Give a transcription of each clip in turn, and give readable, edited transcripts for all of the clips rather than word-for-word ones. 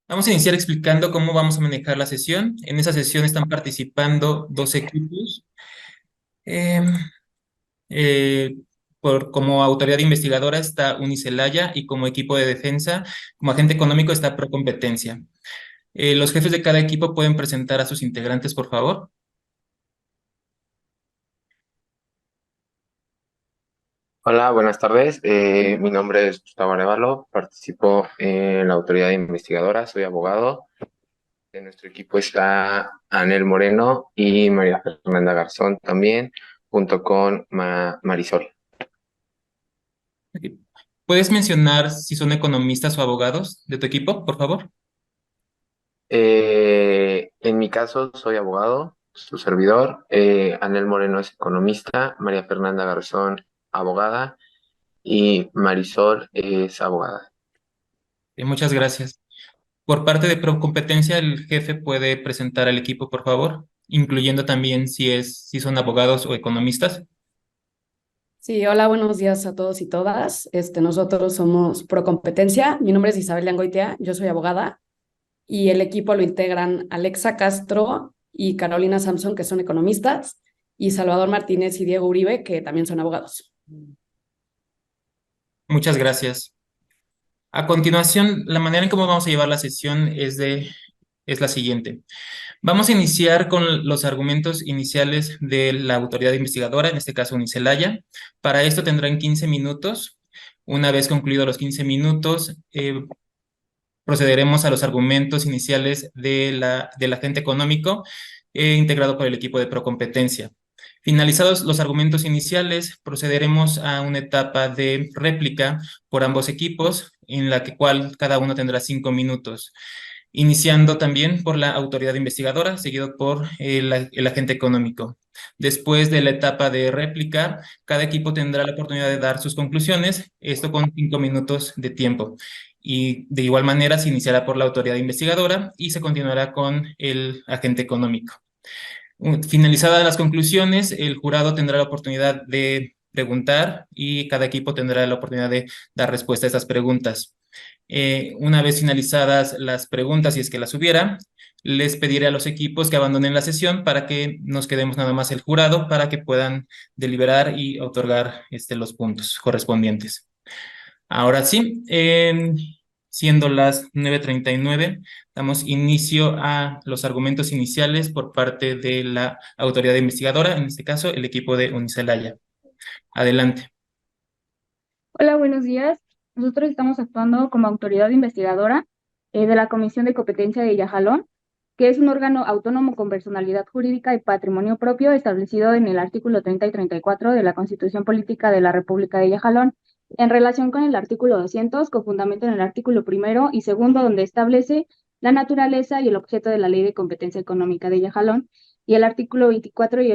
Vamos a iniciar explicando cómo vamos a manejar la sesión. En esa sesión están participando dos equipos. Eh, eh, como autoridad investigadora está Unicelaya y como equipo de defensa, como agente económico está Procompetencia. Los jefes de cada equipo pueden presentar a sus integrantes, por favor. Hola, buenas tardes. Mi nombre es Gustavo Arevalo, participo en la autoridad investigadora, soy abogado. De nuestro equipo está Anel Moreno y María Fernanda Garzón también, junto con Marisol. Ok. ¿Puedes mencionar si son economistas o abogados de tu equipo, por favor? En mi caso soy abogado, su servidor. Anel Moreno es economista, María Fernanda Garzón abogada y Marisol es abogada. Muchas gracias. Por parte de Procompetencia, el jefe puede presentar al equipo, por favor, incluyendo también si son abogados o economistas. Sí, hola, buenos días a todos y todas. Nosotros somos Procompetencia. Mi nombre es Isabel Langoitia, yo soy abogada y el equipo lo integran Alexa Castro y Carolina Samson, que son economistas, y Salvador Martínez y Diego Uribe, que también son abogados. Muchas gracias. A continuación, la manera en cómo vamos a llevar la sesión es la siguiente. Vamos a iniciar con los argumentos iniciales de la autoridad investigadora, en este caso Unicelaya. Para esto tendrán 15 minutos. Una vez concluidos los 15 minutos, procederemos a los argumentos iniciales del agente económico integrado por el equipo de Procompetencia. Finalizados los argumentos iniciales, procederemos a una etapa de réplica por ambos equipos, en la cual cada uno tendrá 5 minutos, iniciando también por la autoridad investigadora, seguido por el agente económico. Después de la etapa de réplica, cada equipo tendrá la oportunidad de dar sus conclusiones, esto con 5 minutos de tiempo. Y de igual manera se iniciará por la autoridad investigadora y se continuará con el agente económico. Finalizadas las conclusiones, el jurado tendrá la oportunidad de preguntar y cada equipo tendrá la oportunidad de dar respuesta a esas preguntas. Una vez finalizadas las preguntas, si es que las hubiera, les pediré a los equipos que abandonen la sesión para que nos quedemos nada más el jurado para que puedan deliberar y otorgar los puntos correspondientes. Ahora sí, siendo las 9:39, damos inicio a los argumentos iniciales por parte de la autoridad investigadora, en este caso el equipo de Unicelaya. Adelante. Hola, buenos días. Nosotros estamos actuando como autoridad investigadora de la Comisión de Competencia de Yajalón, que es un órgano autónomo con personalidad jurídica y patrimonio propio establecido en el artículo 30 y 34 de la Constitución Política de la República de Yajalón, en relación con el artículo 200, con fundamento en el artículo primero y segundo, donde establece la naturaleza y el objeto de la Ley de Competencia Económica de Yajalón, y el artículo 24 y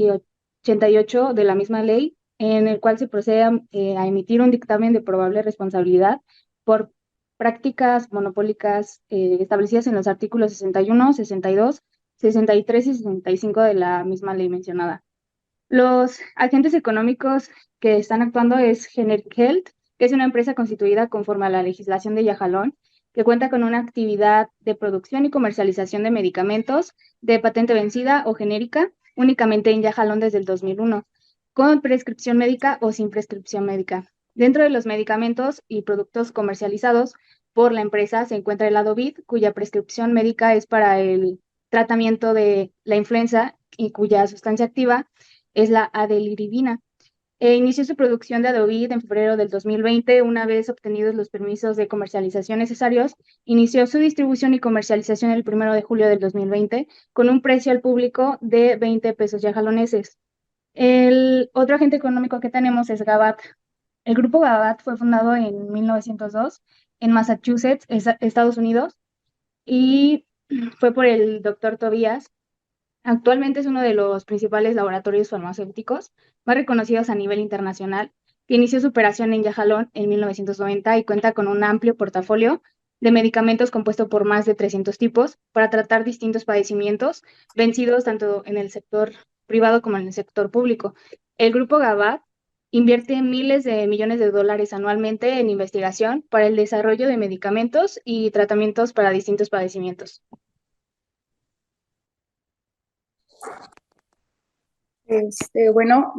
88 de la misma ley, en el cual se procede a emitir un dictamen de probable responsabilidad por prácticas monopólicas establecidas en los artículos 61, 62, 63 y 65 de la misma ley mencionada. Los agentes económicos que están actuando es Generic Health, que es una empresa constituida conforme a la legislación de Yajalón, que cuenta con una actividad de producción y comercialización de medicamentos de patente vencida o genérica únicamente en Yajalón desde el 2001, con prescripción médica o sin prescripción médica. Dentro de los medicamentos y productos comercializados por la empresa se encuentra el Adovid, cuya prescripción médica es para el tratamiento de la influenza y cuya sustancia activa es la adeliribina. Inició su producción de Adovid en febrero del 2020. Una vez obtenidos los permisos de comercialización necesarios, inició su distribución y comercialización el 1 de julio del 2020 con un precio al público de 20 pesos yajaloneses. El otro agente económico que tenemos es Gabat. El grupo Gabat fue fundado en 1902 en Massachusetts, Estados Unidos, y fue por el doctor Tobias. Actualmente es uno de los principales laboratorios farmacéuticos más reconocidos a nivel internacional, que inició su operación en Yajalón en 1990 y cuenta con un amplio portafolio de medicamentos compuesto por más de 300 tipos para tratar distintos padecimientos vencidos tanto en el sector privado como en el sector público. El grupo Gabat invierte miles de millones de dólares anualmente en investigación para el desarrollo de medicamentos y tratamientos para distintos padecimientos. Bueno,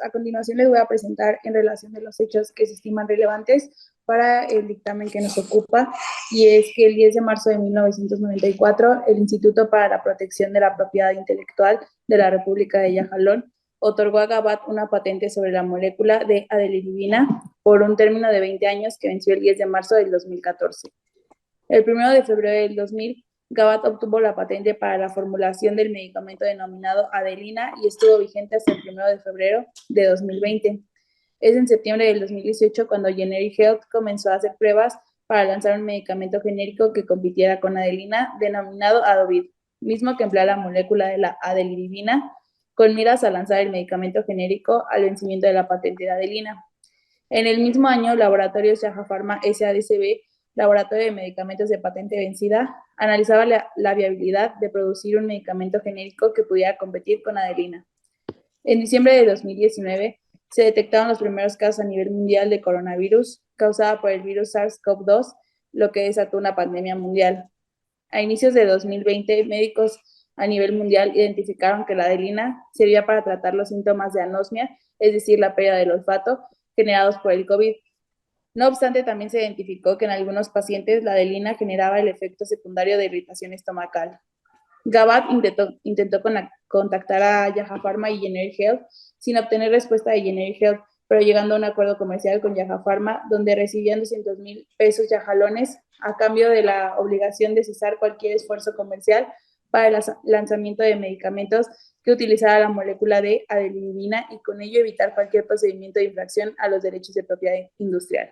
a continuación les voy a presentar en relación de los hechos que se estiman relevantes para el dictamen que nos ocupa, y es que el 10 de marzo de 1994, el Instituto para la Protección de la Propiedad Intelectual de la República de Yajalón otorgó a Gabat una patente sobre la molécula de adeliribina por un término de 20 años que venció el 10 de marzo del 2014. El 1 de febrero del 2000, Gabat obtuvo la patente para la formulación del medicamento denominado Adelina y estuvo vigente hasta el 1 de febrero de 2020. Es en septiembre del 2018 cuando Generic Health comenzó a hacer pruebas para lanzar un medicamento genérico que compitiera con Adelina, denominado Adovid, mismo que emplea la molécula de la adeliribina, con miras a lanzar el medicamento genérico al vencimiento de la patente de Adelina. En el mismo año, Laboratorios Yaja Pharma SADCB, Laboratorio de Medicamentos de Patente Vencida, analizaba la viabilidad de producir un medicamento genérico que pudiera competir con Adelina. En diciembre de 2019, se detectaron los primeros casos a nivel mundial de coronavirus causada por el virus SARS-CoV-2, lo que desató una pandemia mundial. A inicios de 2020, médicos a nivel mundial identificaron que la Adelina servía para tratar los síntomas de anosmia, es decir, la pérdida del olfato, generados por el COVID. No obstante, también se identificó que en algunos pacientes la Adelina generaba el efecto secundario de irritación estomacal. Gabat intentó contactar a Yaja Pharma y Generic Health sin obtener respuesta de Generic Health, pero llegando a un acuerdo comercial con Yaja Pharma, donde recibían 200,000 pesos yajalones a cambio de la obligación de cesar cualquier esfuerzo comercial para el lanzamiento de medicamentos que utilizara la molécula de adeliribina y con ello evitar cualquier procedimiento de infracción a los derechos de propiedad industrial.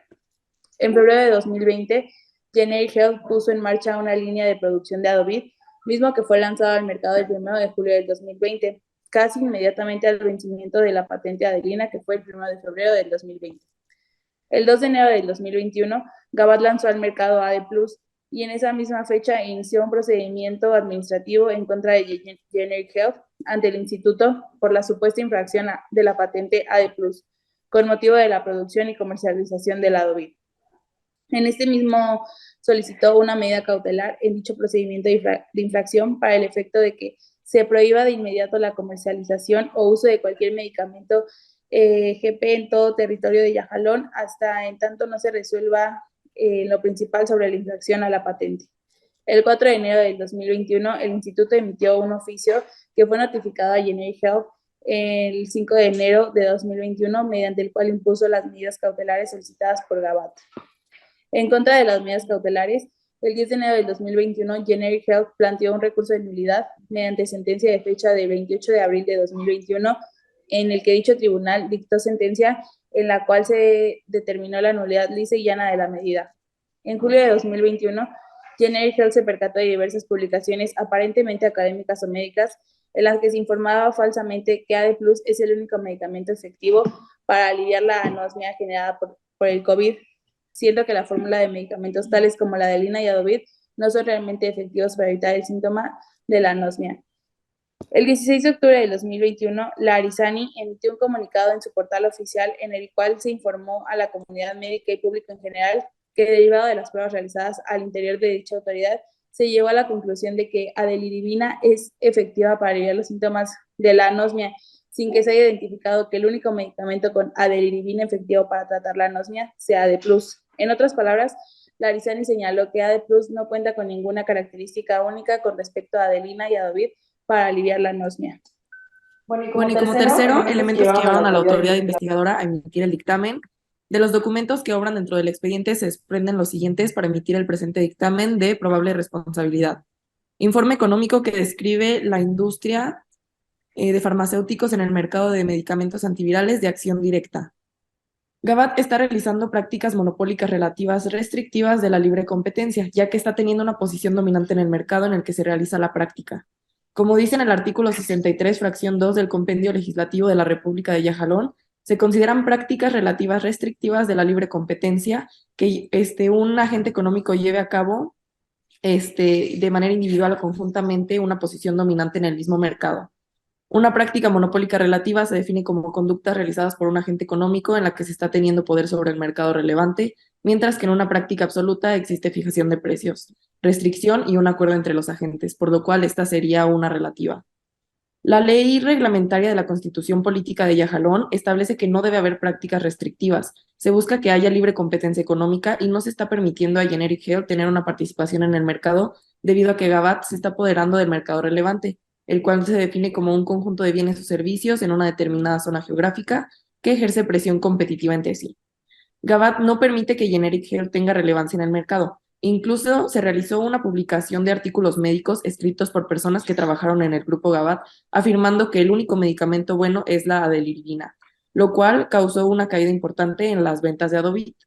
En febrero de 2020, Generic Health puso en marcha una línea de producción de Adovid, mismo que fue lanzado al mercado el 1 de julio del 2020, casi inmediatamente al vencimiento de la patente Adelina, que fue el 1 de febrero del 2020. El 2 de enero del 2021, Gabat lanzó al mercado AD+, y en esa misma fecha inició un procedimiento administrativo en contra de Generic Health ante el instituto por la supuesta infracción de la patente AD+, con motivo de la producción y comercialización del Adovid. En este mismo solicitó una medida cautelar en dicho procedimiento de infracción para el efecto de que se prohíba de inmediato la comercialización o uso de cualquier medicamento GP en todo territorio de Yajalón hasta en tanto no se resuelva lo principal sobre la infracción a la patente. El 4 de enero del 2021, el instituto emitió un oficio que fue notificado a Generic Health el 5 de enero de 2021, mediante el cual impuso las medidas cautelares solicitadas por Gabat. En contra de las medidas cautelares, el 10 de enero del 2021, Generic Health planteó un recurso de nulidad mediante sentencia de fecha de 28 de abril de 2021, en el que dicho tribunal dictó sentencia en la cual se determinó la nulidad lisa y llana de la medida. En julio de 2021, Generic Health se percató de diversas publicaciones aparentemente académicas o médicas en las que se informaba falsamente que AD+ es el único medicamento efectivo para aliviar la anosmia generada por el COVID, siendo que la fórmula de medicamentos tales como la Adelina y Adovid no son realmente efectivos para evitar el síntoma de la anosmia. El 16 de octubre del 2021, la Arizani emitió un comunicado en su portal oficial en el cual se informó a la comunidad médica y público en general que, derivado de las pruebas realizadas al interior de dicha autoridad, se llegó a la conclusión de que adeliribina es efectiva para aliviar los síntomas de la anosmia, sin que se haya identificado que el único medicamento con adeliribina efectivo para tratar la anosmia sea AD+. En otras palabras, la Arizani señaló que AD+ no cuenta con ninguna característica única con respecto a Adelina y Adovid para aliviar la anosmia. Bueno, y como tercero, elementos que llevaron a la autoridad investigadora a emitir el dictamen. De los documentos que obran dentro del expediente se desprenden los siguientes para emitir el presente dictamen de probable responsabilidad. Informe económico que describe la industria de farmacéuticos en el mercado de medicamentos antivirales de acción directa. Gabat está realizando prácticas monopólicas relativas restrictivas de la libre competencia, ya que está teniendo una posición dominante en el mercado en el que se realiza la práctica. Como dice en el artículo 63, fracción 2 del Compendio Legislativo de la República de Yajalón, se consideran prácticas relativas restrictivas de la libre competencia que un agente económico lleve a cabo de manera individual o conjuntamente una posición dominante en el mismo mercado. Una práctica monopólica relativa se define como conductas realizadas por un agente económico en la que se está teniendo poder sobre el mercado relevante, mientras que en una práctica absoluta existe fijación de precios, restricción y un acuerdo entre los agentes, por lo cual esta sería una relativa. La ley reglamentaria de la Constitución Política de Yajalón establece que no debe haber prácticas restrictivas. Se busca que haya libre competencia económica y no se está permitiendo a Generic Health tener una participación en el mercado debido a que Gabat se está apoderando del mercado relevante, el cual se define como un conjunto de bienes o servicios en una determinada zona geográfica que ejerce presión competitiva entre sí. Gabat no permite que Generic Health tenga relevancia en el mercado. Incluso se realizó una publicación de artículos médicos escritos por personas que trabajaron en el grupo Gabat, afirmando que el único medicamento bueno es la adelirina, lo cual causó una caída importante en las ventas de Adovit.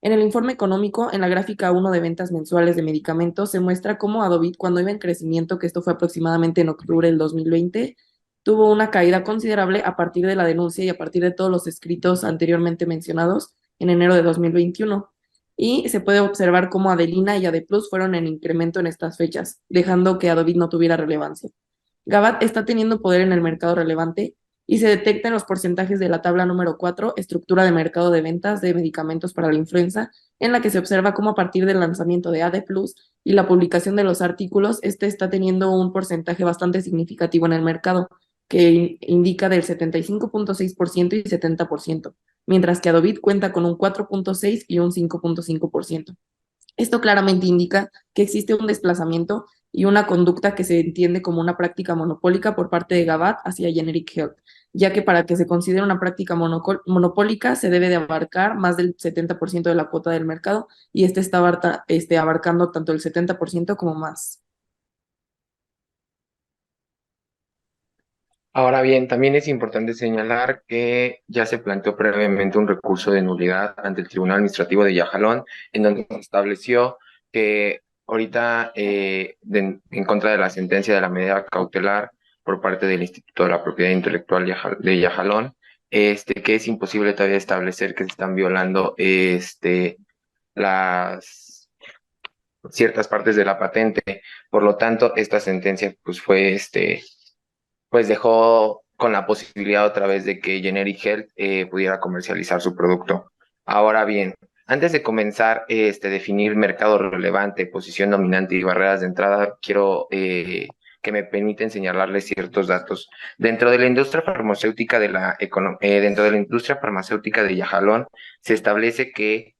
En el informe económico, en la gráfica 1 de ventas mensuales de medicamentos, se muestra cómo Adovit, cuando iba en crecimiento, que esto fue aproximadamente en octubre del 2020, tuvo una caída considerable a partir de la denuncia y a partir de todos los escritos anteriormente mencionados en enero de 2021. Y se puede observar cómo Adelina y Adeplus fueron en incremento en estas fechas, dejando que Adovit no tuviera relevancia. Gabat está teniendo poder en el mercado relevante y se detecta en los porcentajes de la tabla número 4, estructura de mercado de ventas de medicamentos para la influenza, en la que se observa cómo a partir del lanzamiento de AD Plus y la publicación de los artículos, este está teniendo un porcentaje bastante significativo en el mercado, que indica del 75.6% y 70%, mientras que Adovit cuenta con un 4.6% y un 5.5%. Esto claramente indica que existe un desplazamiento y una conducta que se entiende como una práctica monopólica por parte de Gabat hacia Generic Health, ya que para que se considere una práctica monopólica se debe de abarcar más del 70% de la cuota del mercado y este está abarcando tanto el 70% como más. Ahora bien, también es importante señalar que ya se planteó previamente un recurso de nulidad ante el Tribunal Administrativo de Yajalón, en donde se estableció que ahorita, en contra de la sentencia de la medida cautelar por parte del Instituto de la Propiedad Intelectual de Yajalón, que es imposible todavía establecer que se están violando las ciertas partes de la patente. Por lo tanto, esta sentencia pues fue pues dejó con la posibilidad otra vez de que Generic Health pudiera comercializar su producto. Ahora bien, antes de comenzar definir mercado relevante, posición dominante y barreras de entrada, quiero que me permiten señalarles ciertos datos. Dentro de la industria farmacéutica dentro de la industria farmacéutica de Yajalón, se establece que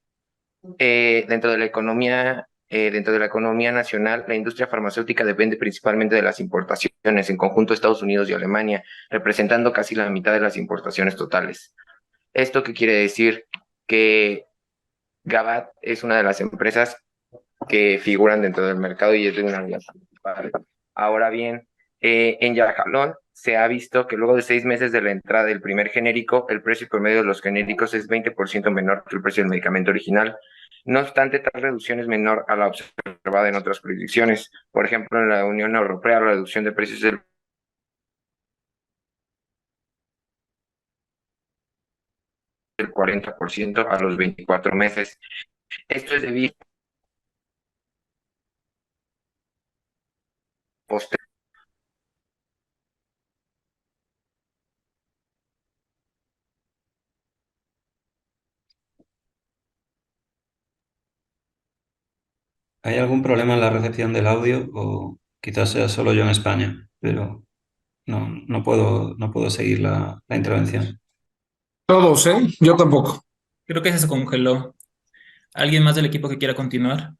dentro de la economía nacional, la industria farmacéutica depende principalmente de las importaciones, en conjunto Estados Unidos y Alemania, representando casi la mitad de las importaciones totales. ¿Esto qué quiere decir? Que Gabat es una de las empresas que figuran dentro del mercado y es de una de las principales. Ahora bien, en Yajalón se ha visto que luego de 6 meses de la entrada del primer genérico, el precio promedio de los genéricos es 20% menor que el precio del medicamento original. No obstante, tal reducción es menor a la observada en otras jurisdicciones. Por ejemplo, en la Unión Europea, la reducción de precios es del 40% a los 24 meses. Esto es debido a ¿Hay algún problema en la recepción del audio o quizás sea solo yo en España? Pero no puedo seguir la intervención. Todos, ¿eh? Yo tampoco. Creo que se congeló. ¿Alguien más del equipo que quiera continuar?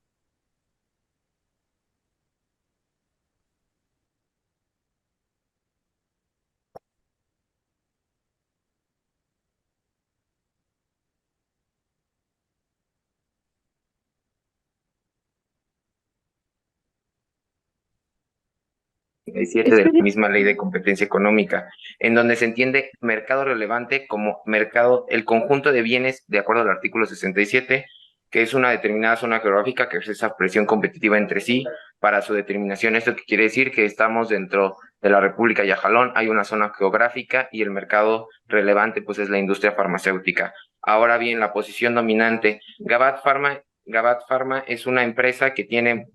de la misma ley de competencia económica, en donde se entiende mercado relevante como mercado, el conjunto de bienes, de acuerdo al artículo 67, que es una determinada zona geográfica que ejerce esa presión competitiva entre sí para su determinación. Esto que quiere decir que estamos dentro de la República Yajalón, hay una zona geográfica y el mercado relevante pues es la industria farmacéutica. Ahora bien, la posición dominante, Gabat Pharma es una empresa que tiene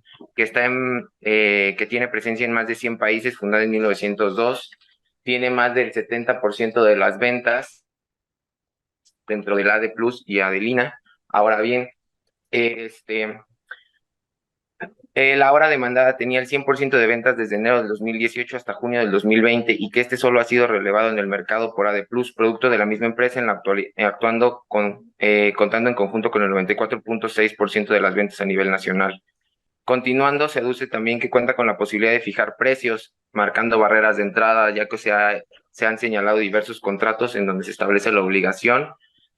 presencia en más de 100 países, fundada en 1902, tiene más del 70% de las ventas dentro del AD Plus y Adelina. Ahora bien, la hora demandada tenía el 100% de ventas desde enero del 2018 hasta junio del 2020 y que este solo ha sido relevado en el mercado por AD Plus, producto de la misma empresa en la contando en conjunto con el 94.6% de las ventas a nivel nacional. Continuando, se aduce también que cuenta con la posibilidad de fijar precios, marcando barreras de entrada, ya que se han señalado diversos contratos en donde se establece la obligación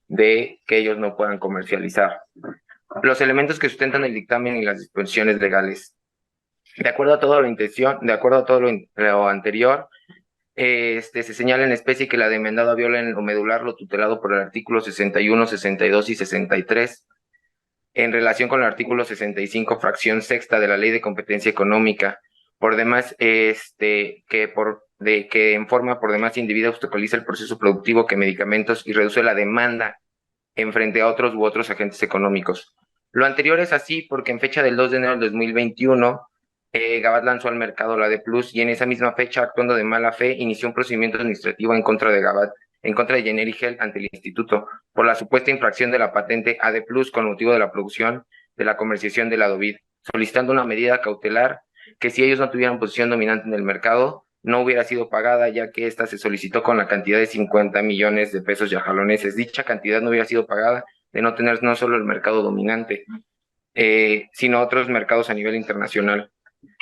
de que ellos no puedan comercializar. Los elementos que sustentan el dictamen y las disposiciones legales. De acuerdo a todo lo anterior, se señala en especie que la demandada viola en lo medular lo tutelado por el artículo 61, 62 y 63, en relación con el artículo 65, fracción sexta de la Ley de Competencia Económica, por demás, que en forma por demás indebida obstaculiza el proceso productivo que medicamentos y reduce la demanda en frente a otros u otros agentes económicos. Lo anterior es así porque en fecha del 2 de enero del 2021, Gabat lanzó al mercado la AD Plus y en esa misma fecha, actuando de mala fe, inició un procedimiento administrativo en contra de Gabat, en contra de Generic Health ante el instituto, por la supuesta infracción de la patente AD Plus con motivo de la producción de la comercialización del Adovid, solicitando una medida cautelar que si ellos no tuvieran posición dominante en el mercado, no hubiera sido pagada, ya que esta se solicitó con la cantidad de 50 millones de pesos yajaloneses. Dicha cantidad no hubiera sido pagada de no tener no solo el mercado dominante, sino otros mercados a nivel internacional.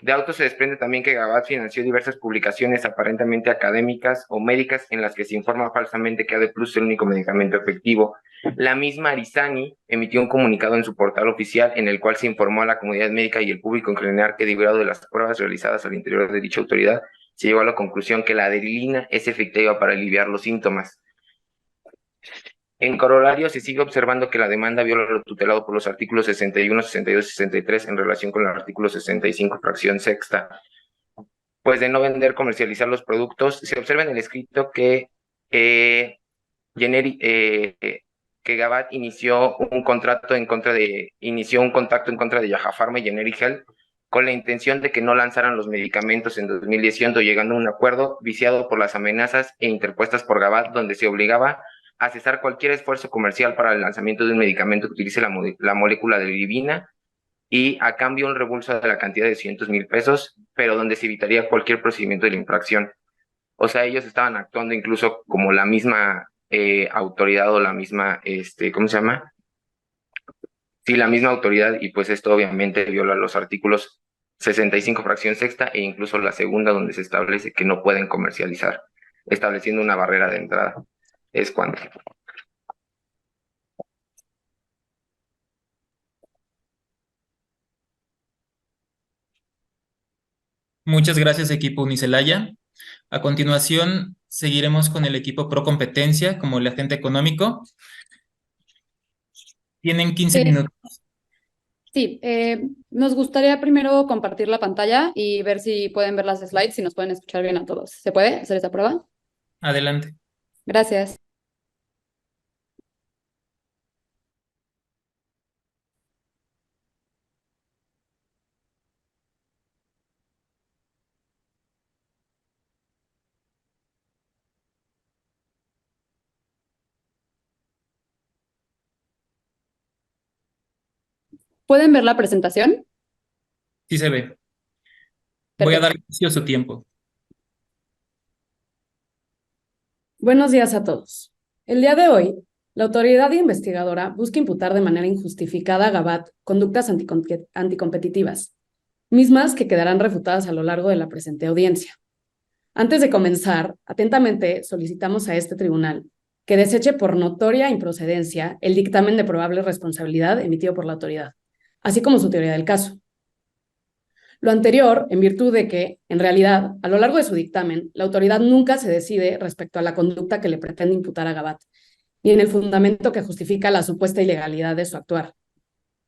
De auto se desprende también que Gabat financió diversas publicaciones aparentemente académicas o médicas en las que se informa falsamente que AD Plus es el único medicamento efectivo. La misma Arizani emitió un comunicado en su portal oficial en el cual se informó a la comunidad médica y el público en general que, derivado de las pruebas realizadas al interior de dicha autoridad, se llegó a la conclusión que la adelina es efectiva para aliviar los síntomas. En corolario, se sigue observando que la demanda viola lo tutelado por los artículos 61, 62 y 63 en relación con el artículo 65, fracción sexta. Pues de no vender, comercializar los productos, se observa en el escrito que Gabat inició un contacto en contra de Yaha Pharma y Generic Health con la intención de que no lanzaran los medicamentos en 2018, llegando a un acuerdo viciado por las amenazas e interpuestas por Gabat, donde se obligaba a cesar cualquier esfuerzo comercial para el lanzamiento de un medicamento que utilice la molécula de Livina y a cambio un reembolso de la cantidad de 200,000 pesos, pero donde se evitaría cualquier procedimiento de la infracción. O sea, ellos estaban actuando incluso como la misma autoridad o la misma, ¿cómo se llama? Sí, la misma autoridad, y pues esto obviamente viola los artículos 65, fracción sexta, e incluso la segunda, donde se establece que no pueden comercializar, estableciendo una barrera de entrada. Es cuando. Muchas gracias, equipo Unicelaya. A continuación, seguiremos con el equipo Pro Competencia como el agente económico. Tienen 15 minutos. Sí, nos gustaría primero compartir la pantalla y ver si pueden ver las slides, si nos pueden escuchar bien a todos. ¿Se puede hacer esta prueba? Adelante. Gracias. ¿Pueden ver la presentación? Sí se ve. Voy a Perfecto. dar inicio a su tiempo. Buenos días a todos. El día de hoy, la autoridad investigadora busca imputar de manera injustificada a Gabat conductas anticompetitivas, mismas que quedarán refutadas a lo largo de la presente audiencia. Antes de comenzar, atentamente solicitamos a este tribunal que deseche por notoria improcedencia el dictamen de probable responsabilidad emitido por la autoridad, así como su teoría del caso. Lo anterior, en virtud de que, en realidad, a lo largo de su dictamen, la autoridad nunca se decide respecto a la conducta que le pretende imputar a Gabat, ni en el fundamento que justifica la supuesta ilegalidad de su actuar.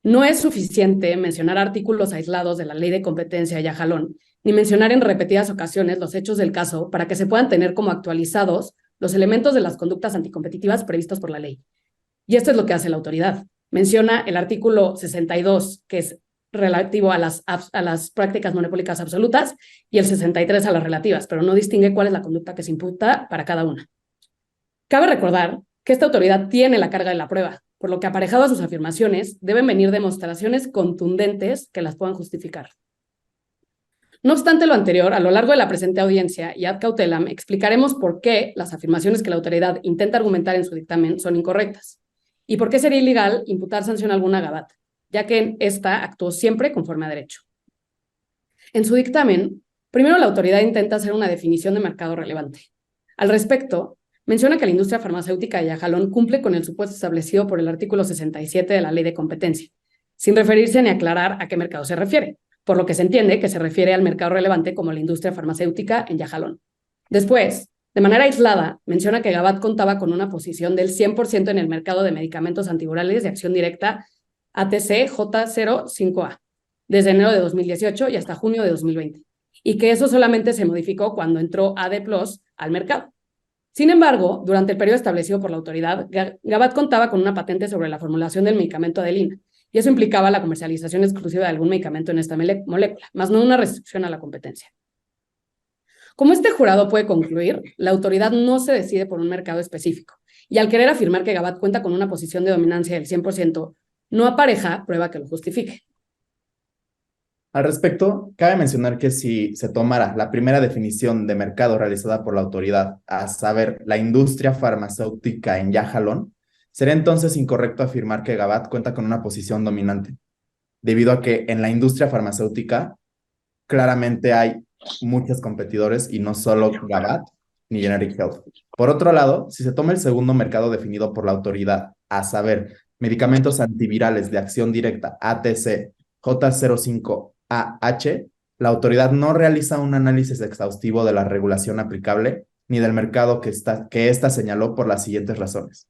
No es suficiente mencionar artículos aislados de la Ley de Competencia y a jalón, ni mencionar en repetidas ocasiones los hechos del caso para que se puedan tener como actualizados los elementos de las conductas anticompetitivas previstos por la ley. Y esto es lo que hace la autoridad. Menciona el artículo 62, que es relativo a las prácticas monopólicas absolutas y el 63 a las relativas, pero no distingue cuál es la conducta que se imputa para cada una. Cabe recordar que esta autoridad tiene la carga de la prueba, por lo que aparejado a sus afirmaciones deben venir demostraciones contundentes que las puedan justificar. No obstante lo anterior, a lo largo de la presente audiencia y ad cautelam explicaremos por qué las afirmaciones que la autoridad intenta argumentar en su dictamen son incorrectas y por qué sería ilegal imputar sanción alguna a Gabat, ya que ésta actuó siempre conforme a derecho. En su dictamen, primero la autoridad intenta hacer una definición de mercado relevante. Al respecto, menciona que la industria farmacéutica de Yajalón cumple con el supuesto establecido por el artículo 67 de la Ley de Competencia, sin referirse ni aclarar a qué mercado se refiere, por lo que se entiende que se refiere al mercado relevante como la industria farmacéutica en Yajalón. Después, de manera aislada, menciona que Gabat contaba con una posición del 100% en el mercado de medicamentos antivirales de acción directa ATC J05A, desde enero de 2018 y hasta junio de 2020, y que eso solamente se modificó cuando entró AD Plus al mercado. Sin embargo, durante el periodo establecido por la autoridad, Gabat contaba con una patente sobre la formulación del medicamento Adelina, y eso implicaba la comercialización exclusiva de algún medicamento en esta molécula, más no una restricción a la competencia. Como este jurado puede concluir, la autoridad no se decide por un mercado específico, y al querer afirmar que Gabat cuenta con una posición de dominancia del 100%, no apareja prueba que lo justifique. Al respecto, cabe mencionar que si se tomara la primera definición de mercado realizada por la autoridad, a saber, la industria farmacéutica en Yajalón, sería entonces incorrecto afirmar que Gabat cuenta con una posición dominante, debido a que en la industria farmacéutica claramente hay muchos competidores y no solo Gabat ni Generic Health. Por otro lado, si se toma el segundo mercado definido por la autoridad, a saber, medicamentos antivirales de acción directa ATC J05AH, la autoridad no realiza un análisis exhaustivo de la regulación aplicable ni del mercado que ésta señaló por las siguientes razones.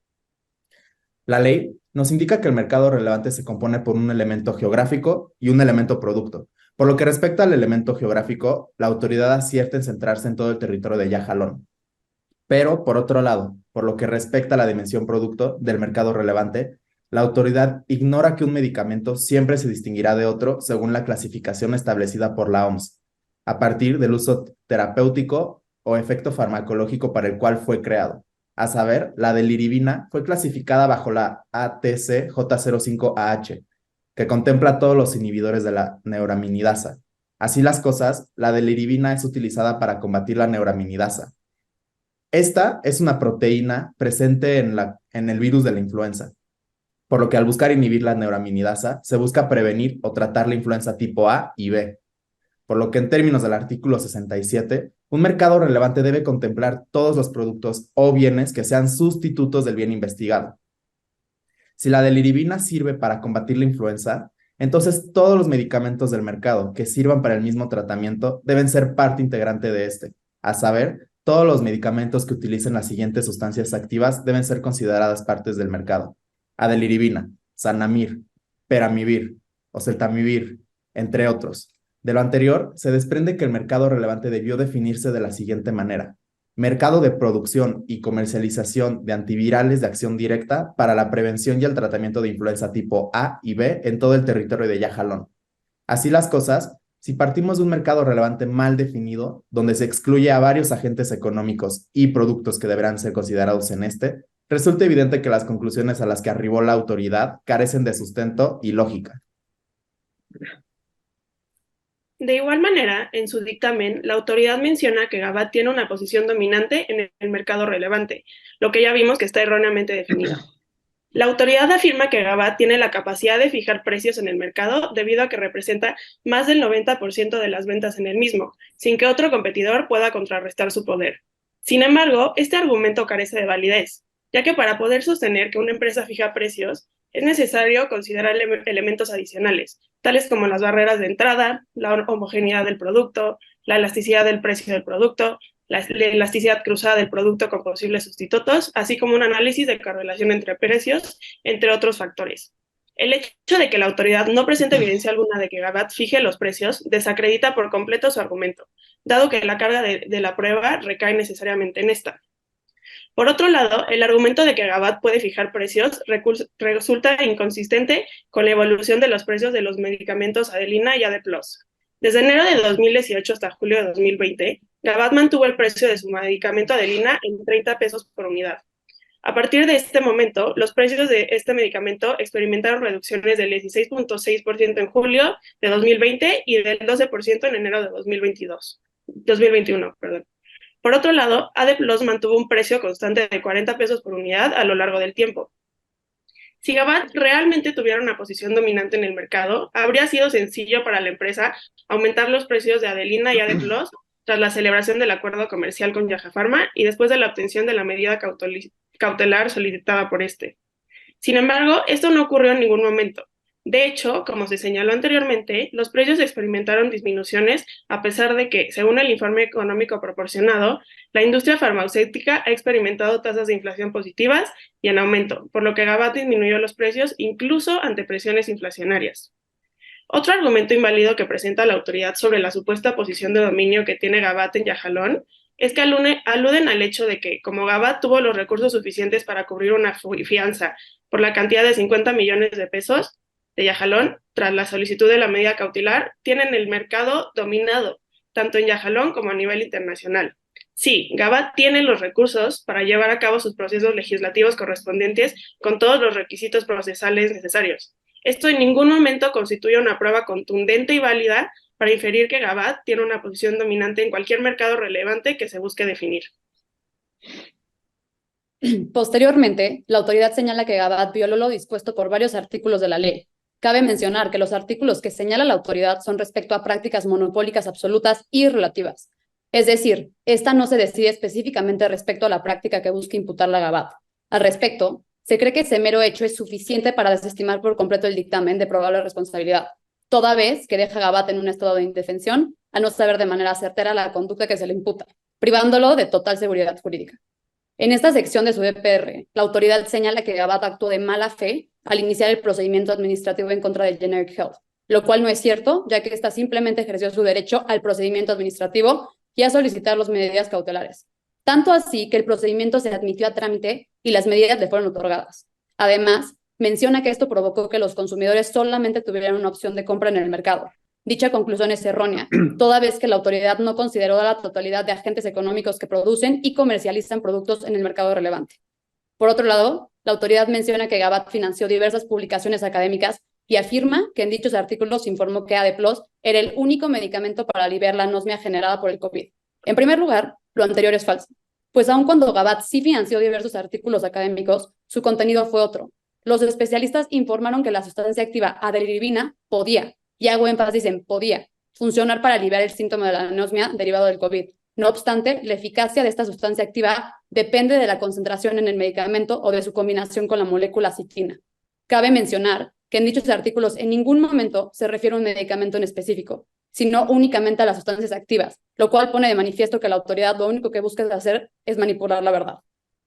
La ley nos indica que el mercado relevante se compone por un elemento geográfico y un elemento producto. Por lo que respecta al elemento geográfico, la autoridad acierta en centrarse en todo el territorio de Yajalón. Pero, por otro lado, por lo que respecta a la dimensión producto del mercado relevante, la autoridad ignora que un medicamento siempre se distinguirá de otro según la clasificación establecida por la OMS, a partir del uso terapéutico o efecto farmacológico para el cual fue creado. A saber, la deliribina fue clasificada bajo la ATC J05AH, que contempla todos los inhibidores de la neuraminidasa. Así las cosas, la deliribina es utilizada para combatir la neuraminidasa. Esta es una proteína presente en el virus de la influenza, por lo que al buscar inhibir la neuraminidasa, se busca prevenir o tratar la influenza tipo A y B. Por lo que en términos del artículo 67, un mercado relevante debe contemplar todos los productos o bienes que sean sustitutos del bien investigado. Si la deliribina sirve para combatir la influenza, entonces todos los medicamentos del mercado que sirvan para el mismo tratamiento deben ser parte integrante de este. A saber, todos los medicamentos que utilicen las siguientes sustancias activas deben ser consideradas partes del mercado: adeliribina, zanamir, peramivir, oseltamivir, entre otros. De lo anterior, se desprende que el mercado relevante debió definirse de la siguiente manera: mercado de producción y comercialización de antivirales de acción directa para la prevención y el tratamiento de influenza tipo A y B en todo el territorio de Yajalón. Así las cosas, si partimos de un mercado relevante mal definido, donde se excluye a varios agentes económicos y productos que deberán ser considerados en este, resulta evidente que las conclusiones a las que arribó la autoridad carecen de sustento y lógica. De igual manera, en su dictamen, la autoridad menciona que Gabat tiene una posición dominante en el mercado relevante, lo que ya vimos que está erróneamente definido. La autoridad afirma que Gabat tiene la capacidad de fijar precios en el mercado debido a que representa más del 90% de las ventas en el mismo, sin que otro competidor pueda contrarrestar su poder. Sin embargo, este argumento carece de validez, ya que para poder sostener que una empresa fija precios, es necesario considerar elementos adicionales, tales como las barreras de entrada, la homogeneidad del producto, la elasticidad del precio del producto, la elasticidad cruzada del producto con posibles sustitutos, así como un análisis de correlación entre precios, entre otros factores. El hecho de que la autoridad no presente evidencia alguna de que Gabat fije los precios desacredita por completo su argumento, dado que la carga de la prueba recae necesariamente en esta. Por otro lado, el argumento de que Gabat puede fijar precios resulta inconsistente con la evolución de los precios de los medicamentos Adelina y Adeplos. Desde enero de 2018 hasta julio de 2020, Gabat mantuvo el precio de su medicamento Adelina en 30 pesos por unidad. A partir de este momento, los precios de este medicamento experimentaron reducciones del 16.6% en julio de 2020 y del 12% en enero de 2021. Por otro lado, Adeplos mantuvo un precio constante de 40 pesos por unidad a lo largo del tiempo. Si Gabat realmente tuviera una posición dominante en el mercado, habría sido sencillo para la empresa aumentar los precios de Adelina y Adeplos tras la celebración del acuerdo comercial con Yaja Pharma y después de la obtención de la medida cautelar solicitada por este. Sin embargo, esto no ocurrió en ningún momento. De hecho, como se señaló anteriormente, los precios experimentaron disminuciones a pesar de que, según el informe económico proporcionado, la industria farmacéutica ha experimentado tasas de inflación positivas y en aumento, por lo que Gabat disminuyó los precios incluso ante presiones inflacionarias. Otro argumento inválido que presenta la autoridad sobre la supuesta posición de dominio que tiene Gabat en Yajalón es que aluden al hecho de que, como Gabat tuvo los recursos suficientes para cubrir una fianza por la cantidad de 50 millones de pesos de Yajalón, tras la solicitud de la medida cautelar, tienen el mercado dominado, tanto en Yajalón como a nivel internacional. Sí, Gabat tiene los recursos para llevar a cabo sus procesos legislativos correspondientes con todos los requisitos procesales necesarios. Esto en ningún momento constituye una prueba contundente y válida para inferir que Gabat tiene una posición dominante en cualquier mercado relevante que se busque definir. Posteriormente, la autoridad señala que Gabat violó lo dispuesto por varios artículos de la ley. Cabe mencionar que los artículos que señala la autoridad son respecto a prácticas monopólicas absolutas y relativas. Es decir, esta no se decide específicamente respecto a la práctica que busca imputarle a Gabat. Al respecto, se cree que ese mero hecho es suficiente para desestimar por completo el dictamen de probable responsabilidad, toda vez que deja a Gabat en un estado de indefensión al no saber de manera certera la conducta que se le imputa, privándolo de total seguridad jurídica. En esta sección de su DPR, la autoridad señala que Gabat actuó de mala fe al iniciar el procedimiento administrativo en contra de Generic Health, lo cual no es cierto, ya que ésta simplemente ejerció su derecho al procedimiento administrativo y a solicitar las medidas cautelares. Tanto así que el procedimiento se admitió a trámite y las medidas le fueron otorgadas. Además, menciona que esto provocó que los consumidores solamente tuvieran una opción de compra en el mercado. Dicha conclusión es errónea, toda vez que la autoridad no consideró a la totalidad de agentes económicos que producen y comercializan productos en el mercado relevante. Por otro lado, la autoridad menciona que Gabat financió diversas publicaciones académicas y afirma que en dichos artículos informó que Adeplos era el único medicamento para aliviar la anosmia generada por el COVID. En primer lugar, lo anterior es falso, pues aun cuando Gabat sí financió diversos artículos académicos, su contenido fue otro. Los especialistas informaron que la sustancia activa adeliribina podía, y hago énfasis en podía, funcionar para aliviar el síntoma de la anosmia derivado del COVID. No obstante, la eficacia de esta sustancia activa depende de la concentración en el medicamento o de su combinación con la molécula citina. Cabe mencionar que en dichos artículos en ningún momento se refiere a un medicamento en específico, sino únicamente a las sustancias activas, lo cual pone de manifiesto que la autoridad lo único que busca hacer es manipular la verdad.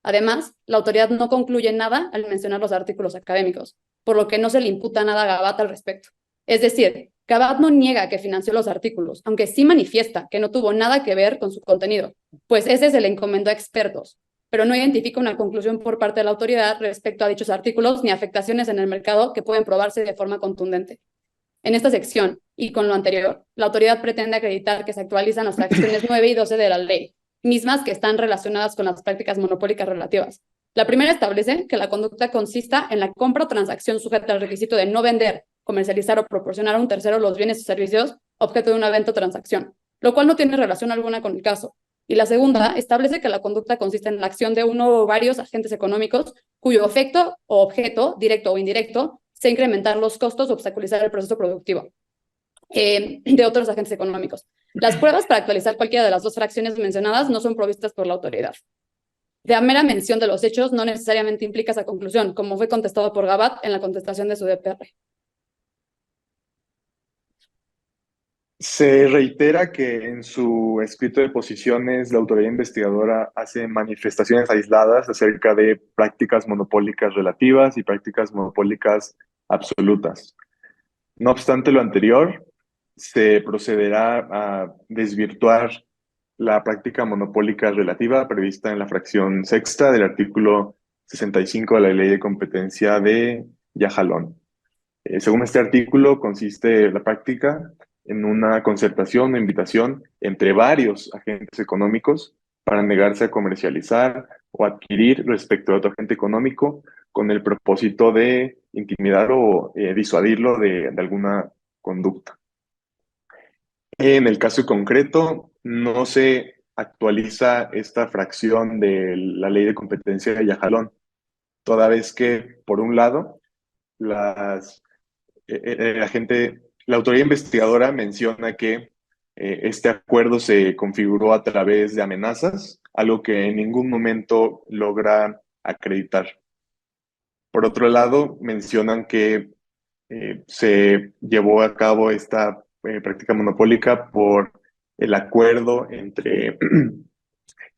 Además, la autoridad no concluye nada al mencionar los artículos académicos, por lo que no se le imputa nada a Gabat al respecto. Es decir, Gabat no niega que financió los artículos, aunque sí manifiesta que no tuvo nada que ver con su contenido, pues ese se le encomendó a expertos, pero no identifica una conclusión por parte de la autoridad respecto a dichos artículos ni afectaciones en el mercado que pueden probarse de forma contundente. En esta sección, y con lo anterior, la autoridad pretende acreditar que se actualizan las fracciones 9 y 12 de la ley, mismas que están relacionadas con las prácticas monopólicas relativas. La primera establece que la conducta consista en la compra o transacción sujeta al requisito de no vender, comercializar o proporcionar a un tercero los bienes o servicios objeto de una venta o transacción, lo cual no tiene relación alguna con el caso. Y la segunda establece que la conducta consiste en la acción de uno o varios agentes económicos cuyo efecto o objeto, directo o indirecto, sea incrementar los costos o obstaculizar el proceso productivo de otros agentes económicos. Las pruebas para actualizar cualquiera de las dos fracciones mencionadas no son provistas por la autoridad. La mera mención de los hechos no necesariamente implica esa conclusión, como fue contestado por Gabat en la contestación de su DPR. Se reitera que en su escrito de posiciones la autoridad investigadora hace manifestaciones aisladas acerca de prácticas monopólicas relativas y prácticas monopólicas absolutas. No obstante lo anterior, se procederá a desvirtuar la práctica monopólica relativa prevista en la fracción sexta del artículo 65 de la Ley de Competencia de Yajalón. Según este artículo, consiste la práctica en una concertación o invitación entre varios agentes económicos para negarse a comercializar o adquirir respecto a otro agente económico con el propósito de intimidar o disuadirlo de alguna conducta. En el caso concreto, no se actualiza esta fracción de la Ley de Competencia de Yajalón, toda vez que, por un lado, la autoridad investigadora menciona que este acuerdo se configuró a través de amenazas, algo que en ningún momento logra acreditar. Por otro lado, mencionan que se llevó a cabo esta práctica monopólica por el acuerdo entre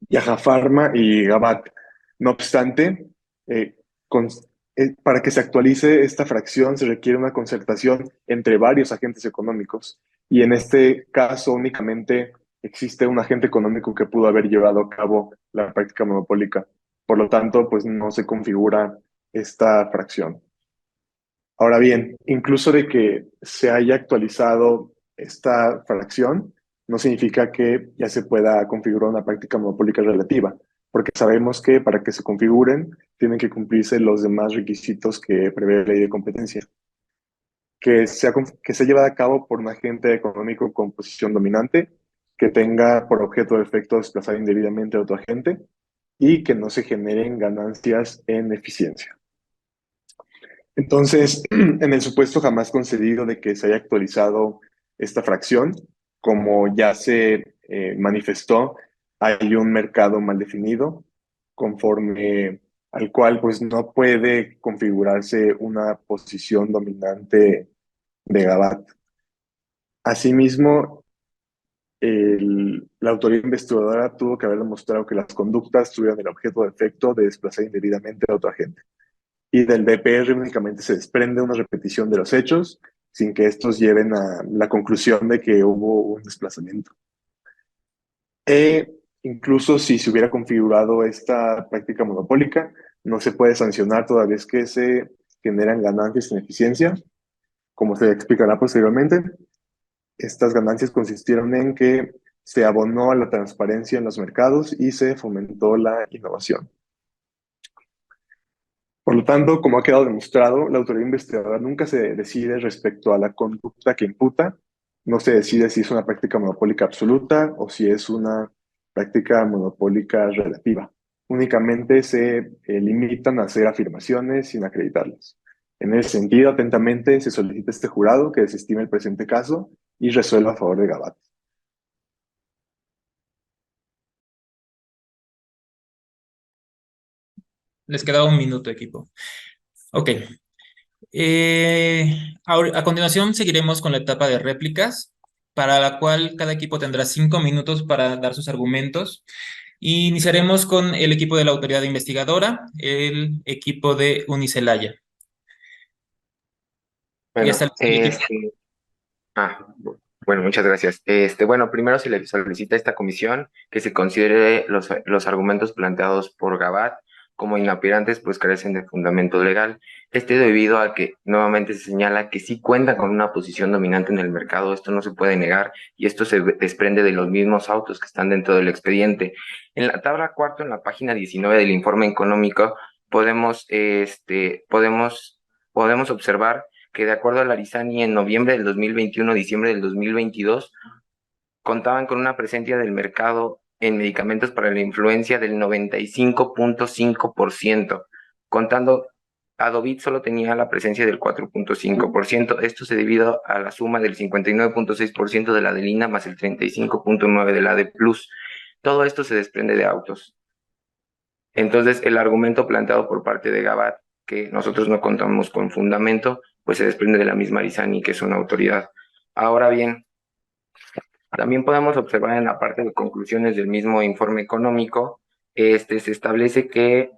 Yaja Pharma y Gabat. No obstante, eh, para que se actualice esta fracción se requiere una concertación entre varios agentes económicos y en este caso únicamente existe un agente económico que pudo haber llevado a cabo la práctica monopólica. Por lo tanto, pues no se configura esta fracción. Ahora bien, incluso de que se haya actualizado esta fracción, no significa que ya se pueda configurar una práctica monopólica relativa, porque sabemos que para que se configuren tienen que cumplirse los demás requisitos que prevé la ley de competencia. Que sea llevada a cabo por un agente económico con posición dominante, que tenga por objeto de efecto desplazar indebidamente a otro agente y que no se generen ganancias en eficiencia. Entonces, en el supuesto jamás concedido de que se haya actualizado esta fracción, como ya se manifestó, hay un mercado mal definido, conforme al cual pues no puede configurarse una posición dominante de Gabat. Asimismo, la autoridad investigadora tuvo que haber demostrado que las conductas tuvieron el objeto de efecto de desplazar indebidamente a otro agente. Y del DPR únicamente se desprende una repetición de los hechos sin que estos lleven a la conclusión de que hubo un desplazamiento. Incluso si se hubiera configurado esta práctica monopólica, no se puede sancionar toda vez que se generan ganancias en eficiencia. Como se explicará posteriormente, estas ganancias consistieron en que se abonó a la transparencia en los mercados y se fomentó la innovación. Por lo tanto, como ha quedado demostrado, la autoridad investigadora nunca se decide respecto a la conducta que imputa, no se decide si es una práctica monopólica absoluta o si es una práctica monopólica relativa. Únicamente se limitan a hacer afirmaciones sin acreditarlas. En ese sentido, atentamente se solicita a este jurado que desestime el presente caso y resuelva a favor de Gabat. Les quedaba un minuto, equipo. Ok. A continuación seguiremos con la etapa de réplicas, para la cual cada equipo tendrá 5 minutos para dar sus argumentos. Y iniciaremos con el equipo de la autoridad investigadora, el equipo de Unicelaya. Bueno, bueno, muchas gracias. Bueno, primero se le solicita a esta comisión que se considere los argumentos planteados por Gabat como inoperantes, pues carecen de fundamento legal. Debido a que nuevamente se señala que sí cuenta con una posición dominante en el mercado, esto no se puede negar, y esto se desprende de los mismos autos que están dentro del expediente. En la tabla cuarta, en la página 19 del informe económico, podemos observar que de acuerdo a la Arizani, en noviembre del 2021, diciembre del 2022, contaban con una presencia del mercado en medicamentos para la influencia del 95.5%, contando Adovit solo tenía la presencia del 4.5%. Esto se debido a la suma del 59.6% de la Adelina más el 35.9% de la AD+. Todo esto se desprende de autos. Entonces, el argumento planteado por parte de Gabat, que nosotros no contamos con fundamento, pues se desprende de la misma Arizani, que es una autoridad. Ahora bien, también podemos observar en la parte de conclusiones del mismo informe económico, se establece que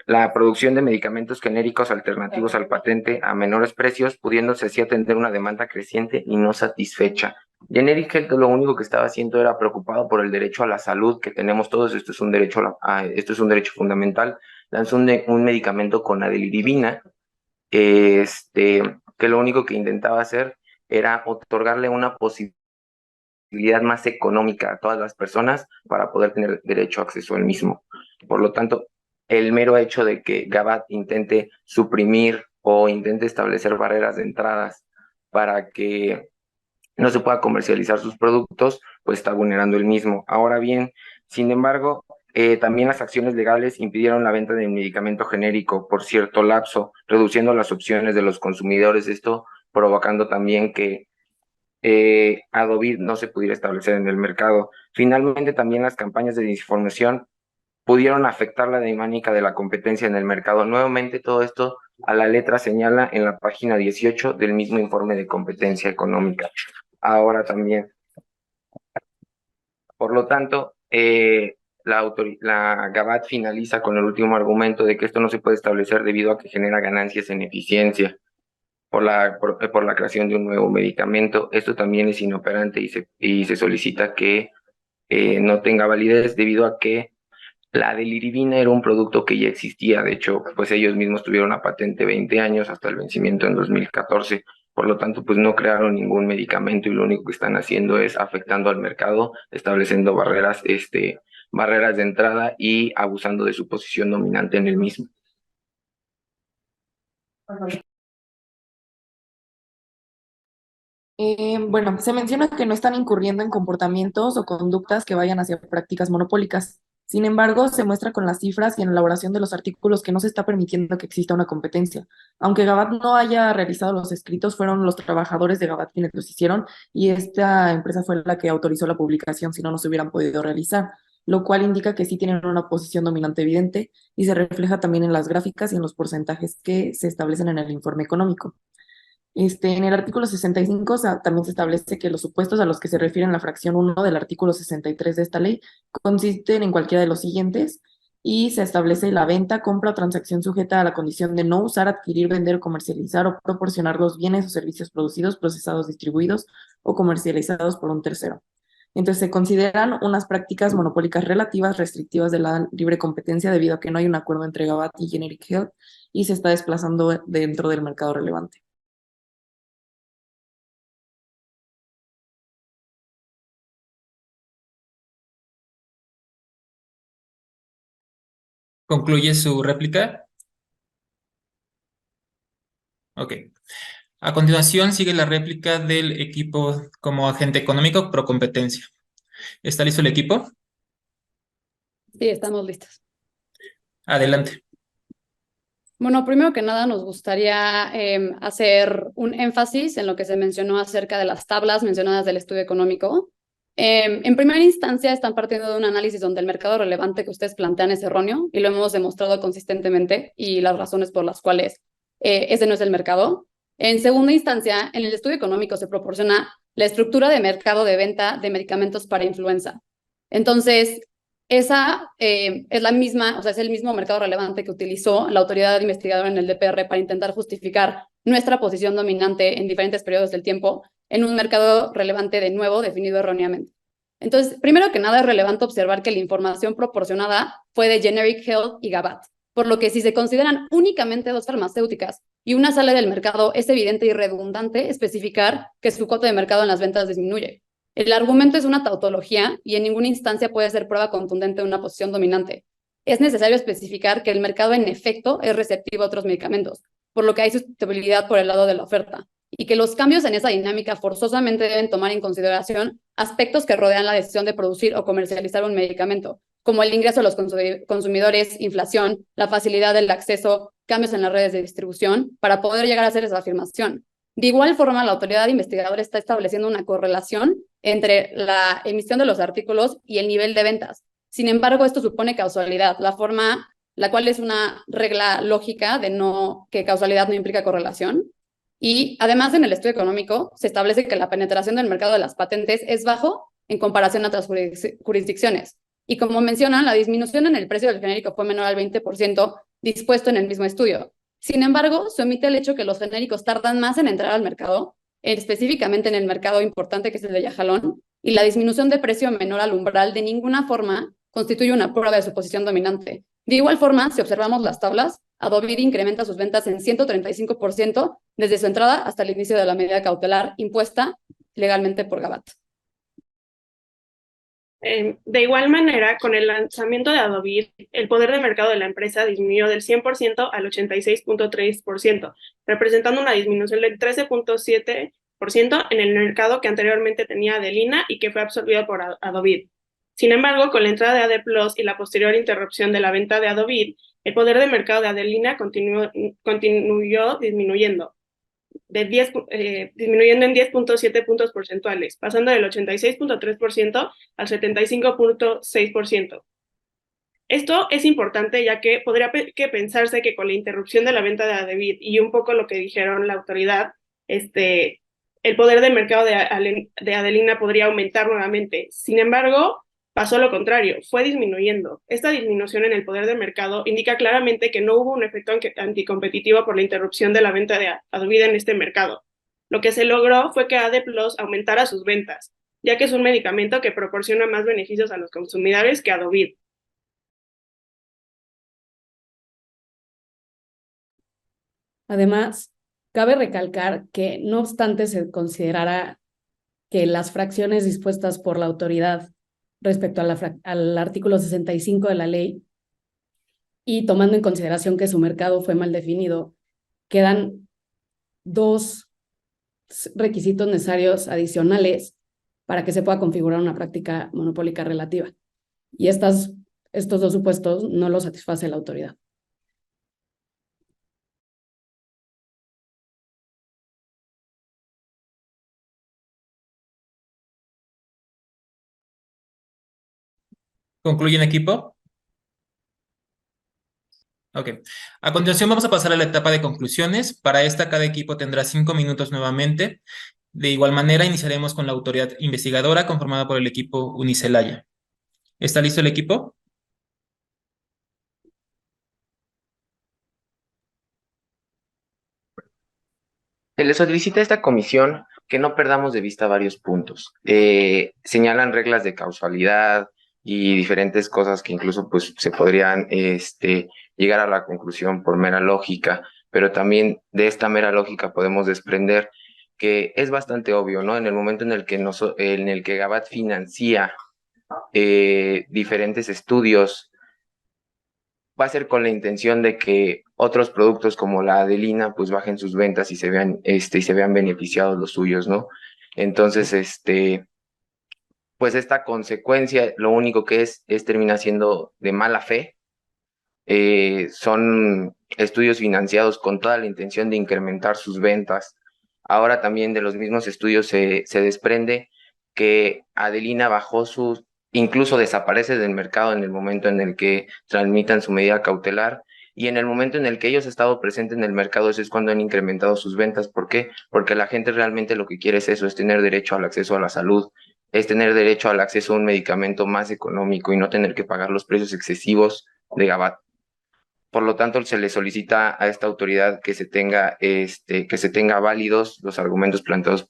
la producción de medicamentos genéricos alternativos al patente a menores precios, pudiéndose así atender una demanda creciente y no satisfecha Generic Health lo único que estaba haciendo era preocupado por el derecho a la salud que tenemos todos. Esto es un derecho, esto es un derecho fundamental. Lanzó un medicamento con adilivina, que lo único que intentaba hacer era otorgarle una posibilidad más económica a todas las personas para poder tener derecho a acceso al mismo. Por lo tanto, el mero hecho de que Gabat intente suprimir o intente establecer barreras de entradas para que no se pueda comercializar sus productos, pues está vulnerando el mismo. Ahora bien, sin embargo, también las acciones legales impidieron la venta de medicamento genérico por cierto lapso, reduciendo las opciones de los consumidores, esto provocando también que Adovid no se pudiera establecer en el mercado. Finalmente, también las campañas de desinformación pudieron afectar la dinámica de la competencia en el mercado. Nuevamente, todo esto a la letra señala en la página 18 del mismo informe de competencia económica. Ahora también. Por lo tanto, la Gabat finaliza con el último argumento de que esto no se puede establecer debido a que genera ganancias en eficiencia por la creación de un nuevo medicamento. Esto también es inoperante y se solicita que no tenga validez debido a que la adilivina era un producto que ya existía. De hecho, pues ellos mismos tuvieron una patente 20 años hasta el vencimiento en 2014. Por lo tanto, pues no crearon ningún medicamento y lo único que están haciendo es afectando al mercado, estableciendo barreras de entrada y abusando de su posición dominante en el mismo. Bueno, se menciona que no están incurriendo en comportamientos o conductas que vayan hacia prácticas monopólicas. Sin embargo, se muestra con las cifras y en la elaboración de los artículos que no se está permitiendo que exista una competencia. Aunque Gabat no haya realizado los escritos, fueron los trabajadores de Gabat quienes los hicieron y esta empresa fue la que autorizó la publicación, si no, no se hubieran podido realizar, lo cual indica que sí tienen una posición dominante evidente y se refleja también en las gráficas y en los porcentajes que se establecen en el informe económico. En el artículo 65 también se establece que los supuestos a los que se refiere en la fracción 1 del artículo 63 de esta ley consisten en cualquiera de los siguientes y se establece la venta, compra o transacción sujeta a la condición de no usar, adquirir, vender, comercializar o proporcionar los bienes o servicios producidos, procesados, distribuidos o comercializados por un tercero. Entonces se consideran unas prácticas monopólicas relativas restrictivas de la libre competencia debido a que no hay un acuerdo entre Gabat y Generic Health y se está desplazando dentro del mercado relevante. ¿Concluye su réplica? Ok. A continuación sigue la réplica del equipo como agente económico pro competencia. ¿Está listo el equipo? Sí, estamos listos. Adelante. Bueno, primero que nada nos gustaría hacer un énfasis en lo que se mencionó acerca de las tablas mencionadas del estudio económico. En primera instancia están partiendo de un análisis donde el mercado relevante que ustedes plantean es erróneo y lo hemos demostrado consistentemente y las razones por las cuales ese no es el mercado. En segunda instancia, en el estudio económico se proporciona la estructura de mercado de venta de medicamentos para influenza. Entonces, esa es la misma, o sea, es el mismo mercado relevante que utilizó la autoridad investigadora en el DPR para intentar justificar nuestra posición dominante en diferentes periodos del tiempo en un mercado relevante de nuevo definido erróneamente. Entonces, primero que nada es relevante observar que la información proporcionada fue de Generic Health y Gabat, por lo que si se consideran únicamente dos farmacéuticas y una sale del mercado, es evidente y redundante especificar que su cuota de mercado en las ventas disminuye. El argumento es una tautología y en ninguna instancia puede ser prueba contundente de una posición dominante. Es necesario especificar que el mercado en efecto es receptivo a otros medicamentos, por lo que hay sustentabilidad por el lado de la oferta, y que los cambios en esa dinámica forzosamente deben tomar en consideración aspectos que rodean la decisión de producir o comercializar un medicamento, como el ingreso de los consumidores, inflación, la facilidad del acceso, cambios en las redes de distribución, para poder llegar a hacer esa afirmación. De igual forma, la autoridad investigadora está estableciendo una correlación entre la emisión de los artículos y el nivel de ventas. Sin embargo, esto supone causalidad, la cual es una regla lógica de que causalidad no implica correlación. Y además, en el estudio económico se establece que la penetración del mercado de las patentes es bajo en comparación a otras jurisdicciones. Y como mencionan, la disminución en el precio del genérico fue menor al 20% dispuesto en el mismo estudio. Sin embargo, se omite el hecho que los genéricos tardan más en entrar al mercado específicamente en el mercado importante que es el de Yajalón, y la disminución de precio menor al umbral de ninguna forma constituye una prueba de su posición dominante. De igual forma, si observamos las tablas, Adovid incrementa sus ventas en 135% desde su entrada hasta el inicio de la medida cautelar impuesta legalmente por Gabat. De igual manera, con el lanzamiento de Adobe, el poder de mercado de la empresa disminuyó del 100% al 86.3%, representando una disminución del 13.7% en el mercado que anteriormente tenía Adelina y que fue absorbido por Adobe. Sin embargo, con la entrada de AD Plus y la posterior interrupción de la venta de Adobe, el poder de mercado de Adelina continuó disminuyendo. Disminuyendo en 10.7 puntos porcentuales, pasando del 86.3% al 75.6%. Esto es importante ya que podría pensarse que con la interrupción de la venta de Adobe y un poco lo que dijeron la autoridad, el poder de mercado de Adelina podría aumentar nuevamente. Sin embargo, pasó lo contrario, fue disminuyendo. Esta disminución en el poder de mercado indica claramente que no hubo un efecto anticompetitivo por la interrupción de la venta de Adobe en este mercado. Lo que se logró fue que AD Plus aumentara sus ventas, ya que es un medicamento que proporciona más beneficios a los consumidores que Adobe. Además, cabe recalcar que no obstante se considerara que las fracciones dispuestas por la autoridad respecto al artículo 65 de la ley y tomando en consideración que su mercado fue mal definido, quedan dos requisitos necesarios adicionales para que se pueda configurar una práctica monopólica relativa. Y estos dos supuestos no los satisface la autoridad. ¿Concluyen, equipo? Ok. A continuación vamos a pasar a la etapa de conclusiones. Para esta, cada equipo tendrá 5 minutos nuevamente. De igual manera, iniciaremos con la autoridad investigadora conformada por el equipo Unicelaya. ¿Está listo el equipo? Se le solicita a esta comisión que no perdamos de vista varios puntos. Señalan reglas de causalidad y diferentes cosas que incluso pues, se podrían llegar a la conclusión por mera lógica, pero también de esta mera lógica podemos desprender que es bastante obvio, ¿no? En el momento en el que Gabat financia diferentes estudios, va a ser con la intención de que otros productos como la Adelina pues bajen sus ventas y se vean beneficiados los suyos, ¿no? Entonces, pues esta consecuencia lo único que termina siendo de mala fe. Son estudios financiados con toda la intención de incrementar sus ventas. Ahora también de los mismos estudios se desprende que Adelina incluso desaparece del mercado en el momento en el que tramitan su medida cautelar, y en el momento en el que ellos han estado presentes en el mercado, eso es cuando han incrementado sus ventas. ¿Por qué? Porque la gente realmente lo que quiere es eso, es tener derecho al acceso a la salud, es tener derecho al acceso a un medicamento más económico y no tener que pagar los precios excesivos de Gabat. Por lo tanto, se le solicita a esta autoridad que se tenga válidos los argumentos planteados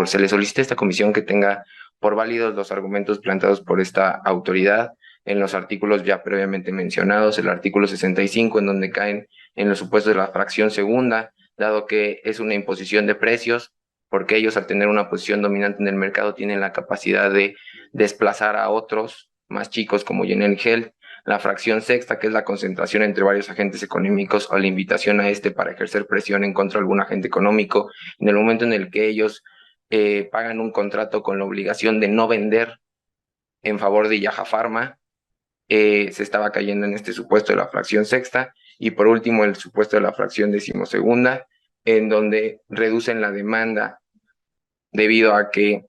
se le solicita a esta comisión que tenga por válidos los argumentos planteados por esta autoridad en los artículos ya previamente mencionados, el artículo 65, en donde caen en los supuestos de la fracción segunda, dado que es una imposición de precios, porque ellos al tener una posición dominante en el mercado tienen la capacidad de desplazar a otros más chicos como Genel Health. La fracción sexta, que es la concentración entre varios agentes económicos o la invitación a para ejercer presión en contra de algún agente económico, en el momento en el que ellos pagan un contrato con la obligación de no vender en favor de Yaja Pharma, se estaba cayendo en este supuesto de la fracción sexta. Y por último, el supuesto de la fracción decimosegunda, en donde reducen la demanda debido a que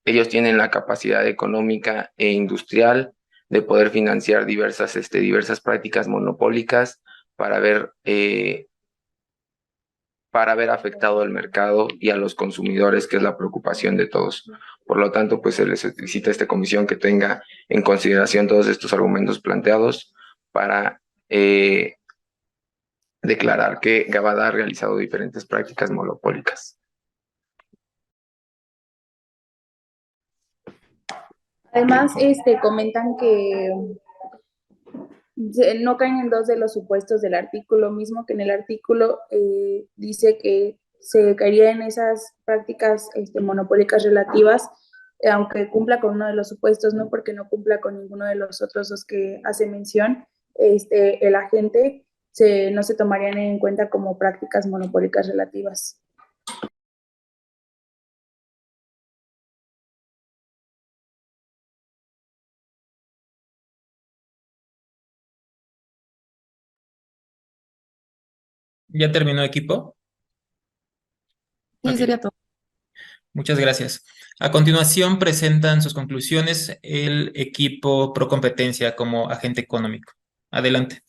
ellos tienen la capacidad económica e industrial de poder financiar diversas prácticas monopólicas para haber afectado al mercado y a los consumidores, que es la preocupación de todos. Por lo tanto, pues se les solicita a esta comisión que tenga en consideración todos estos argumentos planteados para declarar que GABAT ha realizado diferentes prácticas monopólicas. Además, comentan que no caen en dos de los supuestos del artículo mismo, que en el artículo dice que se caería en esas prácticas monopólicas relativas, aunque cumpla con uno de los supuestos, no porque no cumpla con ninguno de los otros dos que hace mención, el agente no se tomarían en cuenta como prácticas monopólicas relativas. ¿Ya terminó, equipo? Sí, Ok. sería todo. Muchas gracias. A continuación presentan sus conclusiones el equipo Procompetencia como agente económico. Adelante.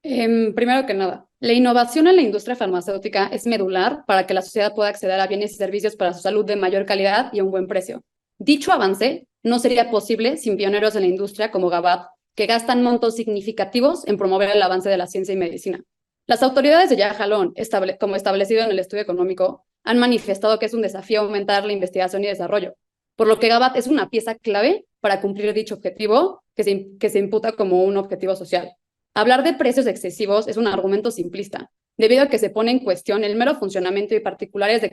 Primero que nada, la innovación en la industria farmacéutica es medular para que la sociedad pueda acceder a bienes y servicios para su salud de mayor calidad y a un buen precio. Dicho avance no sería posible sin pioneros en la industria como GABAT, que gastan montos significativos en promover el avance de la ciencia y medicina. Las autoridades de Yajalón, como establecido en el estudio económico, han manifestado que es un desafío aumentar la investigación y desarrollo, por lo que GABAT es una pieza clave para cumplir dicho objetivo que se imputa como un objetivo social. Hablar de precios excesivos es un argumento simplista, debido a que se pone en cuestión el mero funcionamiento y particulares de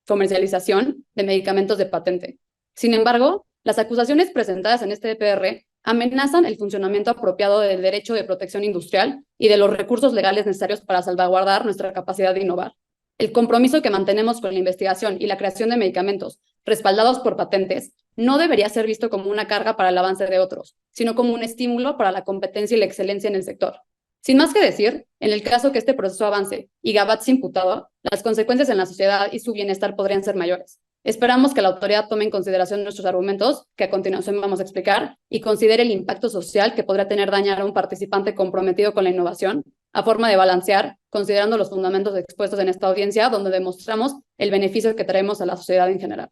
comercialización de medicamentos de patente. Sin embargo, las acusaciones presentadas en este EPR amenazan el funcionamiento apropiado del derecho de protección industrial y de los recursos legales necesarios para salvaguardar nuestra capacidad de innovar. El compromiso que mantenemos con la investigación y la creación de medicamentos respaldados por patentes no debería ser visto como una carga para el avance de otros, sino como un estímulo para la competencia y la excelencia en el sector. Sin más que decir, en el caso que este proceso avance y GABAT sea imputado, las consecuencias en la sociedad y su bienestar podrían ser mayores. Esperamos que la autoridad tome en consideración nuestros argumentos, que a continuación vamos a explicar, y considere el impacto social que podría tener dañar a un participante comprometido con la innovación, a forma de balancear, considerando los fundamentos expuestos en esta audiencia, donde demostramos el beneficio que traemos a la sociedad en general.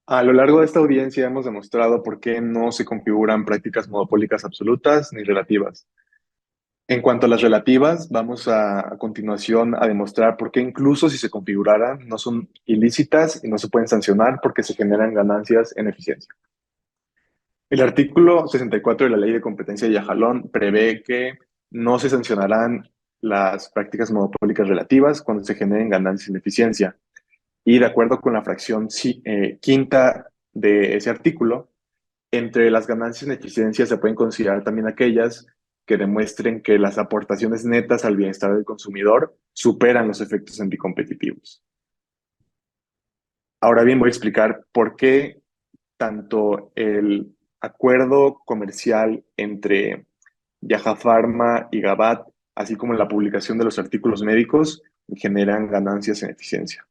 A lo largo de esta audiencia hemos demostrado por qué no se configuran prácticas monopólicas absolutas ni relativas. En cuanto a las relativas, vamos a continuación a demostrar por qué incluso si se configuraran no son ilícitas y no se pueden sancionar porque se generan ganancias en eficiencia. El artículo 64 de la Ley de Competencia de Yajalón prevé que no se sancionarán las prácticas monopólicas relativas cuando se generen ganancias en eficiencia. Y de acuerdo con la fracción quinta de ese artículo, entre las ganancias en eficiencia se pueden considerar también aquellas que demuestren que las aportaciones netas al bienestar del consumidor superan los efectos anticompetitivos. Ahora bien, voy a explicar por qué tanto el acuerdo comercial entre Yaja Pharma y GABAT, así como la publicación de los artículos médicos, generan ganancias en eficiencia.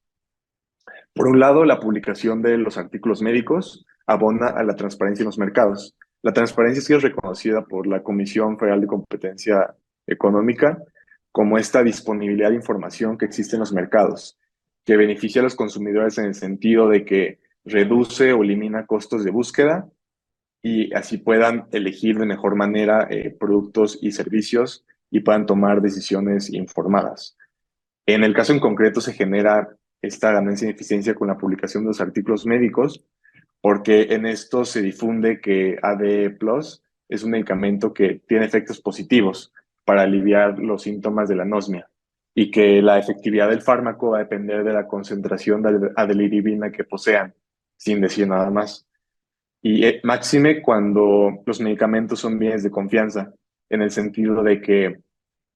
Por un lado, la publicación de los artículos médicos abona a la transparencia en los mercados. La transparencia sí es reconocida por la Comisión Federal de Competencia Económica como esta disponibilidad de información que existe en los mercados, que beneficia a los consumidores en el sentido de que reduce o elimina costos de búsqueda y así puedan elegir de mejor manera productos y servicios y puedan tomar decisiones informadas. En el caso en concreto se genera esta ganancia en eficiencia con la publicación de los artículos médicos, porque en esto se difunde que ADE Plus es un medicamento que tiene efectos positivos para aliviar los síntomas de la anosmia y que la efectividad del fármaco va a depender de la concentración de adiliribina que posean, sin decir nada más. Y máxime cuando los medicamentos son bienes de confianza, en el sentido de que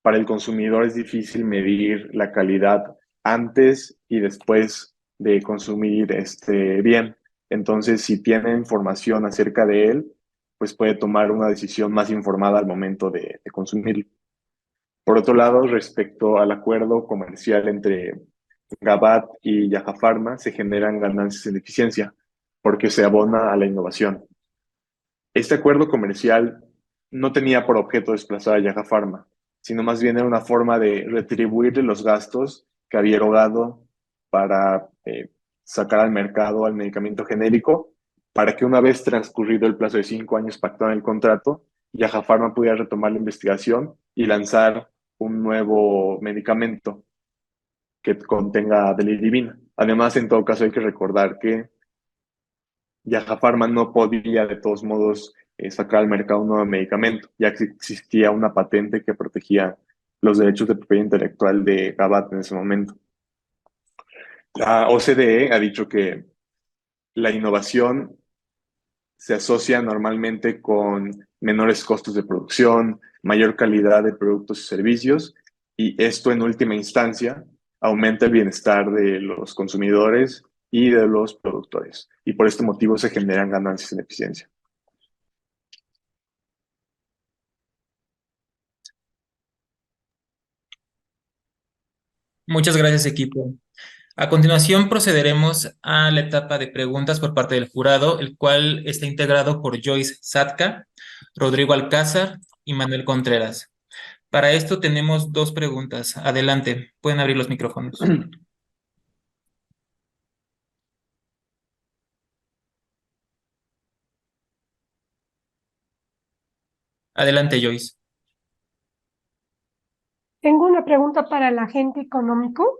para el consumidor es difícil medir la calidad antes y después de consumir este bien. Entonces, si tiene información acerca de él, pues puede tomar una decisión más informada al momento de consumirlo. Por otro lado, respecto al acuerdo comercial entre GABAT y Yaja Pharma, se generan ganancias en eficiencia porque se abona a la innovación. Este acuerdo comercial no tenía por objeto desplazar a Yaja Pharma, sino más bien era una forma de retribuir los gastos que había erogado para sacar al mercado al medicamento genérico para que una vez transcurrido el plazo de 5 años pactado en el contrato, Yaja Pharma pudiera retomar la investigación y lanzar un nuevo medicamento que contenga bilirrubina. Además, en todo caso, hay que recordar que Yaja Pharma no podía de todos modos sacar al mercado un nuevo medicamento, ya que existía una patente que protegía los derechos de propiedad intelectual de Gabat en ese momento. La OCDE ha dicho que la innovación se asocia normalmente con menores costos de producción, mayor calidad de productos y servicios, y esto en última instancia aumenta el bienestar de los consumidores y de los productores. Y por este motivo se generan ganancias en eficiencia. Muchas gracias, equipo. A continuación procederemos a la etapa de preguntas por parte del jurado, el cual está integrado por Joyce Satka, Rodrigo Alcázar y Manuel Contreras. Para esto tenemos 2 preguntas. Adelante, pueden abrir los micrófonos. Adelante, Joyce. Tengo una pregunta para el agente económico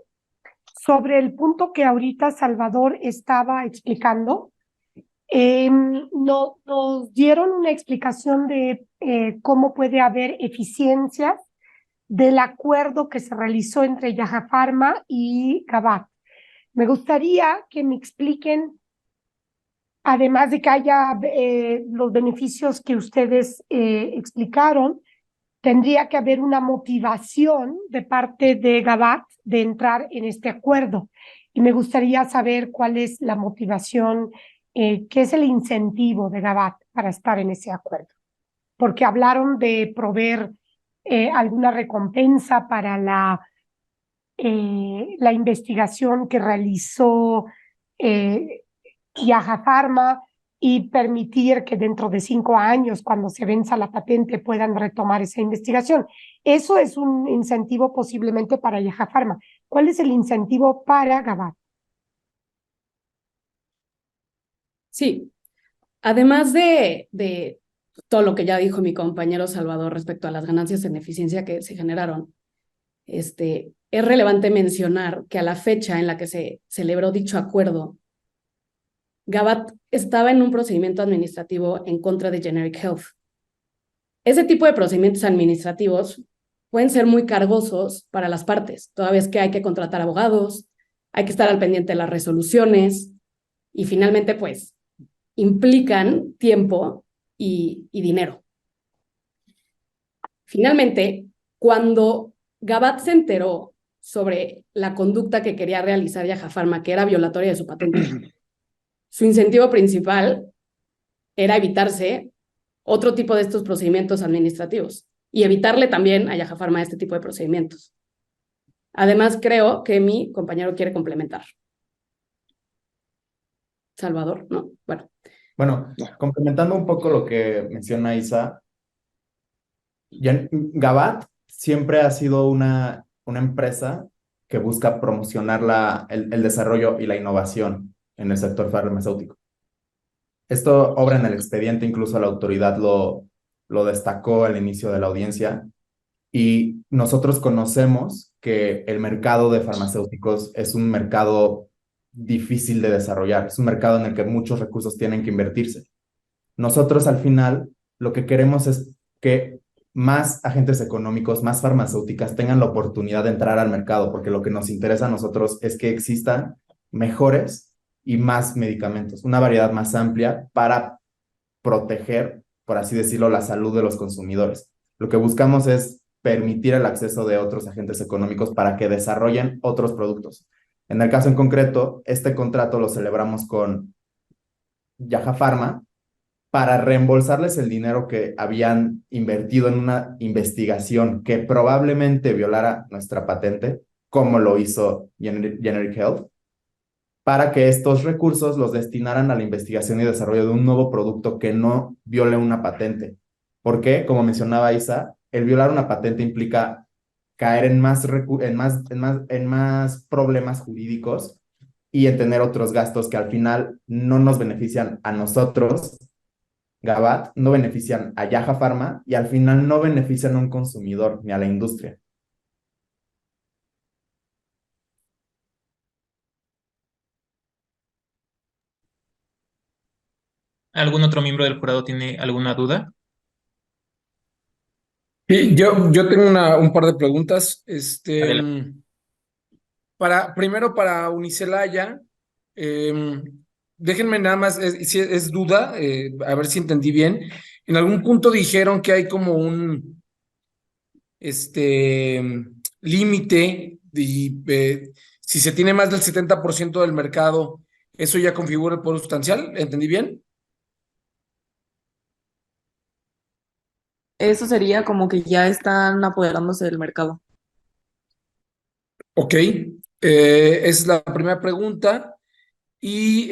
sobre el punto que ahorita Salvador estaba explicando. Nos dieron una explicación de cómo puede haber eficiencias del acuerdo que se realizó entre Yaja Pharma y Gabat. Me gustaría que me expliquen, además de que haya los beneficios que ustedes explicaron, tendría que haber una motivación de parte de Gabat de entrar en este acuerdo. Y me gustaría saber cuál es la motivación, qué es el incentivo de Gabat para estar en ese acuerdo. Porque hablaron de proveer alguna recompensa para la investigación que realizó Yaja Pharma y permitir que dentro de 5 años, cuando se venza la patente, puedan retomar esa investigación. Eso es un incentivo posiblemente para Yaja Pharma. ¿Cuál es el incentivo para Gabat? Sí, además de todo lo que ya dijo mi compañero Salvador respecto a las ganancias en eficiencia que se generaron, es relevante mencionar que a la fecha en la que se celebró dicho acuerdo, Gabat estaba en un procedimiento administrativo en contra de Generic Health. Ese tipo de procedimientos administrativos pueden ser muy cargosos para las partes, toda vez que hay que contratar abogados, hay que estar al pendiente de las resoluciones y finalmente, pues, implican tiempo y dinero. Finalmente, cuando Gabat se enteró sobre la conducta que quería realizar Yaja Pharma, que era violatoria de su patente, su incentivo principal era evitarse otro tipo de estos procedimientos administrativos y evitarle también a Yaja Pharma este tipo de procedimientos. Además, creo que mi compañero quiere complementar. Salvador, ¿no? Bueno, complementando un poco lo que menciona Isa, Gabat siempre ha sido una empresa que busca promocionar el desarrollo y la innovación en el sector farmacéutico. Esto obra en el expediente, incluso la autoridad lo destacó al inicio de la audiencia, y nosotros conocemos que el mercado de farmacéuticos es un mercado difícil de desarrollar, es un mercado en el que muchos recursos tienen que invertirse. Nosotros al final lo que queremos es que más agentes económicos, más farmacéuticas tengan la oportunidad de entrar al mercado, porque lo que nos interesa a nosotros es que existan mejores y más medicamentos, una variedad más amplia para proteger, por así decirlo, la salud de los consumidores. Lo que buscamos es permitir el acceso de otros agentes económicos para que desarrollen otros productos. En el caso en concreto, este contrato lo celebramos con Yaja Pharma para reembolsarles el dinero que habían invertido en una investigación que probablemente violara nuestra patente, como lo hizo Generic Health, para que estos recursos los destinaran a la investigación y desarrollo de un nuevo producto que no viole una patente. Porque, como mencionaba Isa, el violar una patente implica caer en más problemas jurídicos y en tener otros gastos que al final no nos benefician a nosotros, Gabat, no benefician a Yaja Pharma y al final no benefician a un consumidor ni a la industria. ¿Algún otro miembro del jurado tiene alguna duda? Y yo tengo un par de preguntas. Adelante. Primero para Unicelaya, déjenme nada más, si es duda, a ver si entendí bien. En algún punto dijeron que hay como un límite y si se tiene más del 70% del mercado, eso ya configura el poder sustancial. ¿Entendí bien? Eso sería como que ya están apoderándose del mercado. Ok, es la primera pregunta. Y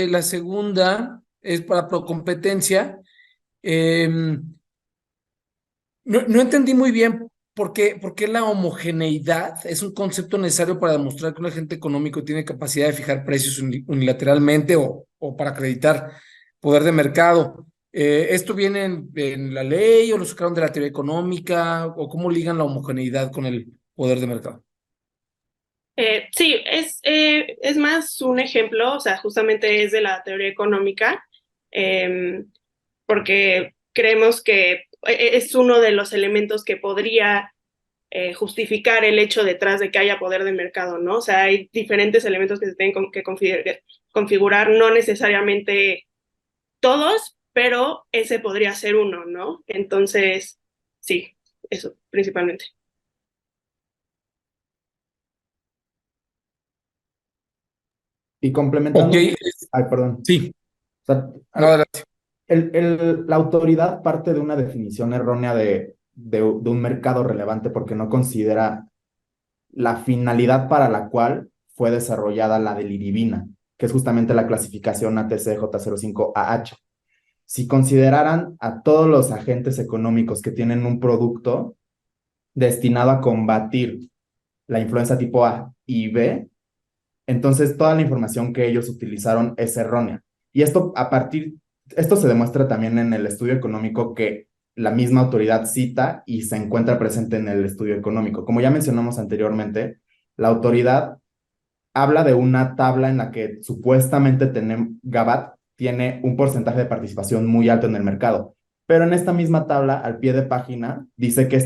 la segunda es para Procompetencia. No entendí muy bien por qué la homogeneidad es un concepto necesario para demostrar que un agente económico tiene capacidad de fijar precios unilateralmente o para acreditar poder de mercado. ¿Esto viene en la ley o lo sacaron de la teoría económica o cómo ligan la homogeneidad con el poder de mercado? Sí, es más un ejemplo, o sea, justamente es de la teoría económica, porque creemos que es uno de los elementos que podría justificar el hecho detrás de que haya poder de mercado, ¿no? O sea, hay diferentes elementos que se tienen que configurar, no necesariamente todos, pero ese podría ser uno, ¿no? Entonces, sí, eso principalmente. Y Ok, complementando, ay, perdón. sí, O sea, no, adelante. la autoridad parte de una definición errónea de un mercado relevante porque no considera la finalidad para la cual fue desarrollada la deliribina, que es justamente la clasificación ATCJ05AH. Si consideraran a todos los agentes económicos que tienen un producto destinado a combatir la influenza tipo A y B, entonces toda la información que ellos utilizaron es errónea. Y esto se demuestra también en el estudio económico que la misma autoridad cita y se encuentra presente en el estudio económico. Como ya mencionamos anteriormente, la autoridad habla de una tabla en la que supuestamente Gabat tiene un porcentaje de participación muy alto en el mercado. Pero en esta misma tabla, al pie de página, dice que,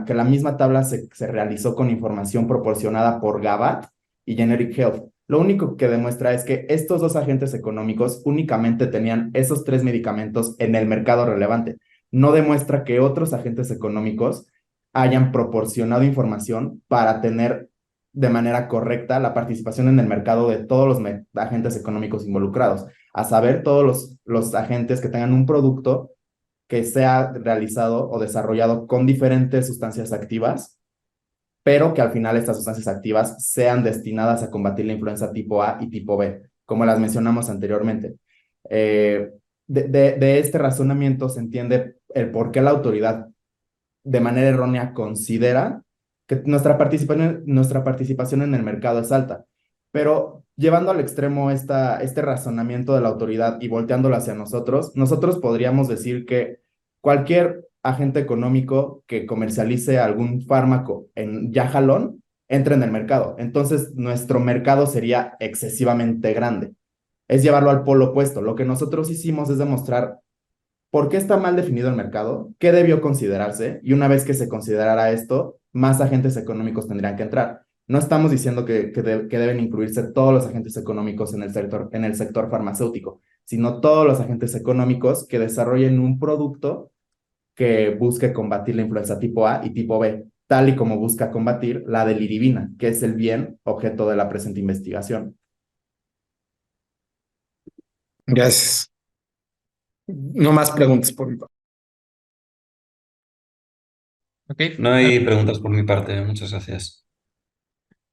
que la misma tabla se realizó con información proporcionada por Gabat y Generic Health. Lo único que demuestra es que estos dos agentes económicos únicamente tenían esos tres medicamentos en el mercado relevante. No demuestra que otros agentes económicos hayan proporcionado información para tener de manera correcta la participación en el mercado de todos los agentes económicos involucrados, a saber, todos los agentes que tengan un producto que sea realizado o desarrollado con diferentes sustancias activas, pero que al final estas sustancias activas sean destinadas a combatir la influenza tipo A y tipo B, como las mencionamos anteriormente. De este razonamiento se entiende el por qué la autoridad de manera errónea considera que nuestra participación en el mercado es alta. Pero llevando al extremo este razonamiento de la autoridad y volteándolo hacia nosotros, nosotros podríamos decir que cualquier agente económico que comercialice algún fármaco en ya jalón entra en el mercado. Entonces, nuestro mercado sería excesivamente grande. Es llevarlo al polo opuesto. Lo que nosotros hicimos es demostrar ¿por qué está mal definido el mercado? ¿Qué debió considerarse? Y una vez que se considerara esto, más agentes económicos tendrían que entrar. No estamos diciendo que deben incluirse todos los agentes económicos en el sector farmacéutico, sino todos los agentes económicos que desarrollen un producto que busque combatir la influenza tipo A y tipo B, tal y como busca combatir la deliribina, que es el bien objeto de la presente investigación. Gracias. No más preguntas por mi parte. Ok. No hay preguntas por mi parte, muchas gracias.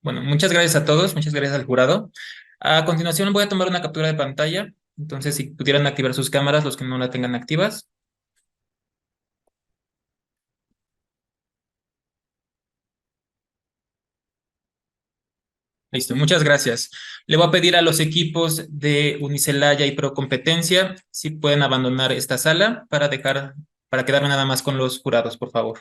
Bueno, muchas gracias a todos, muchas gracias al jurado. A continuación voy a tomar una captura de pantalla. Entonces, si pudieran activar sus cámaras, los que no la tengan activas. Listo, muchas gracias. Le voy a pedir a los equipos de Unicelaya y Procompetencia si pueden abandonar esta sala para quedarme nada más con los jurados, por favor.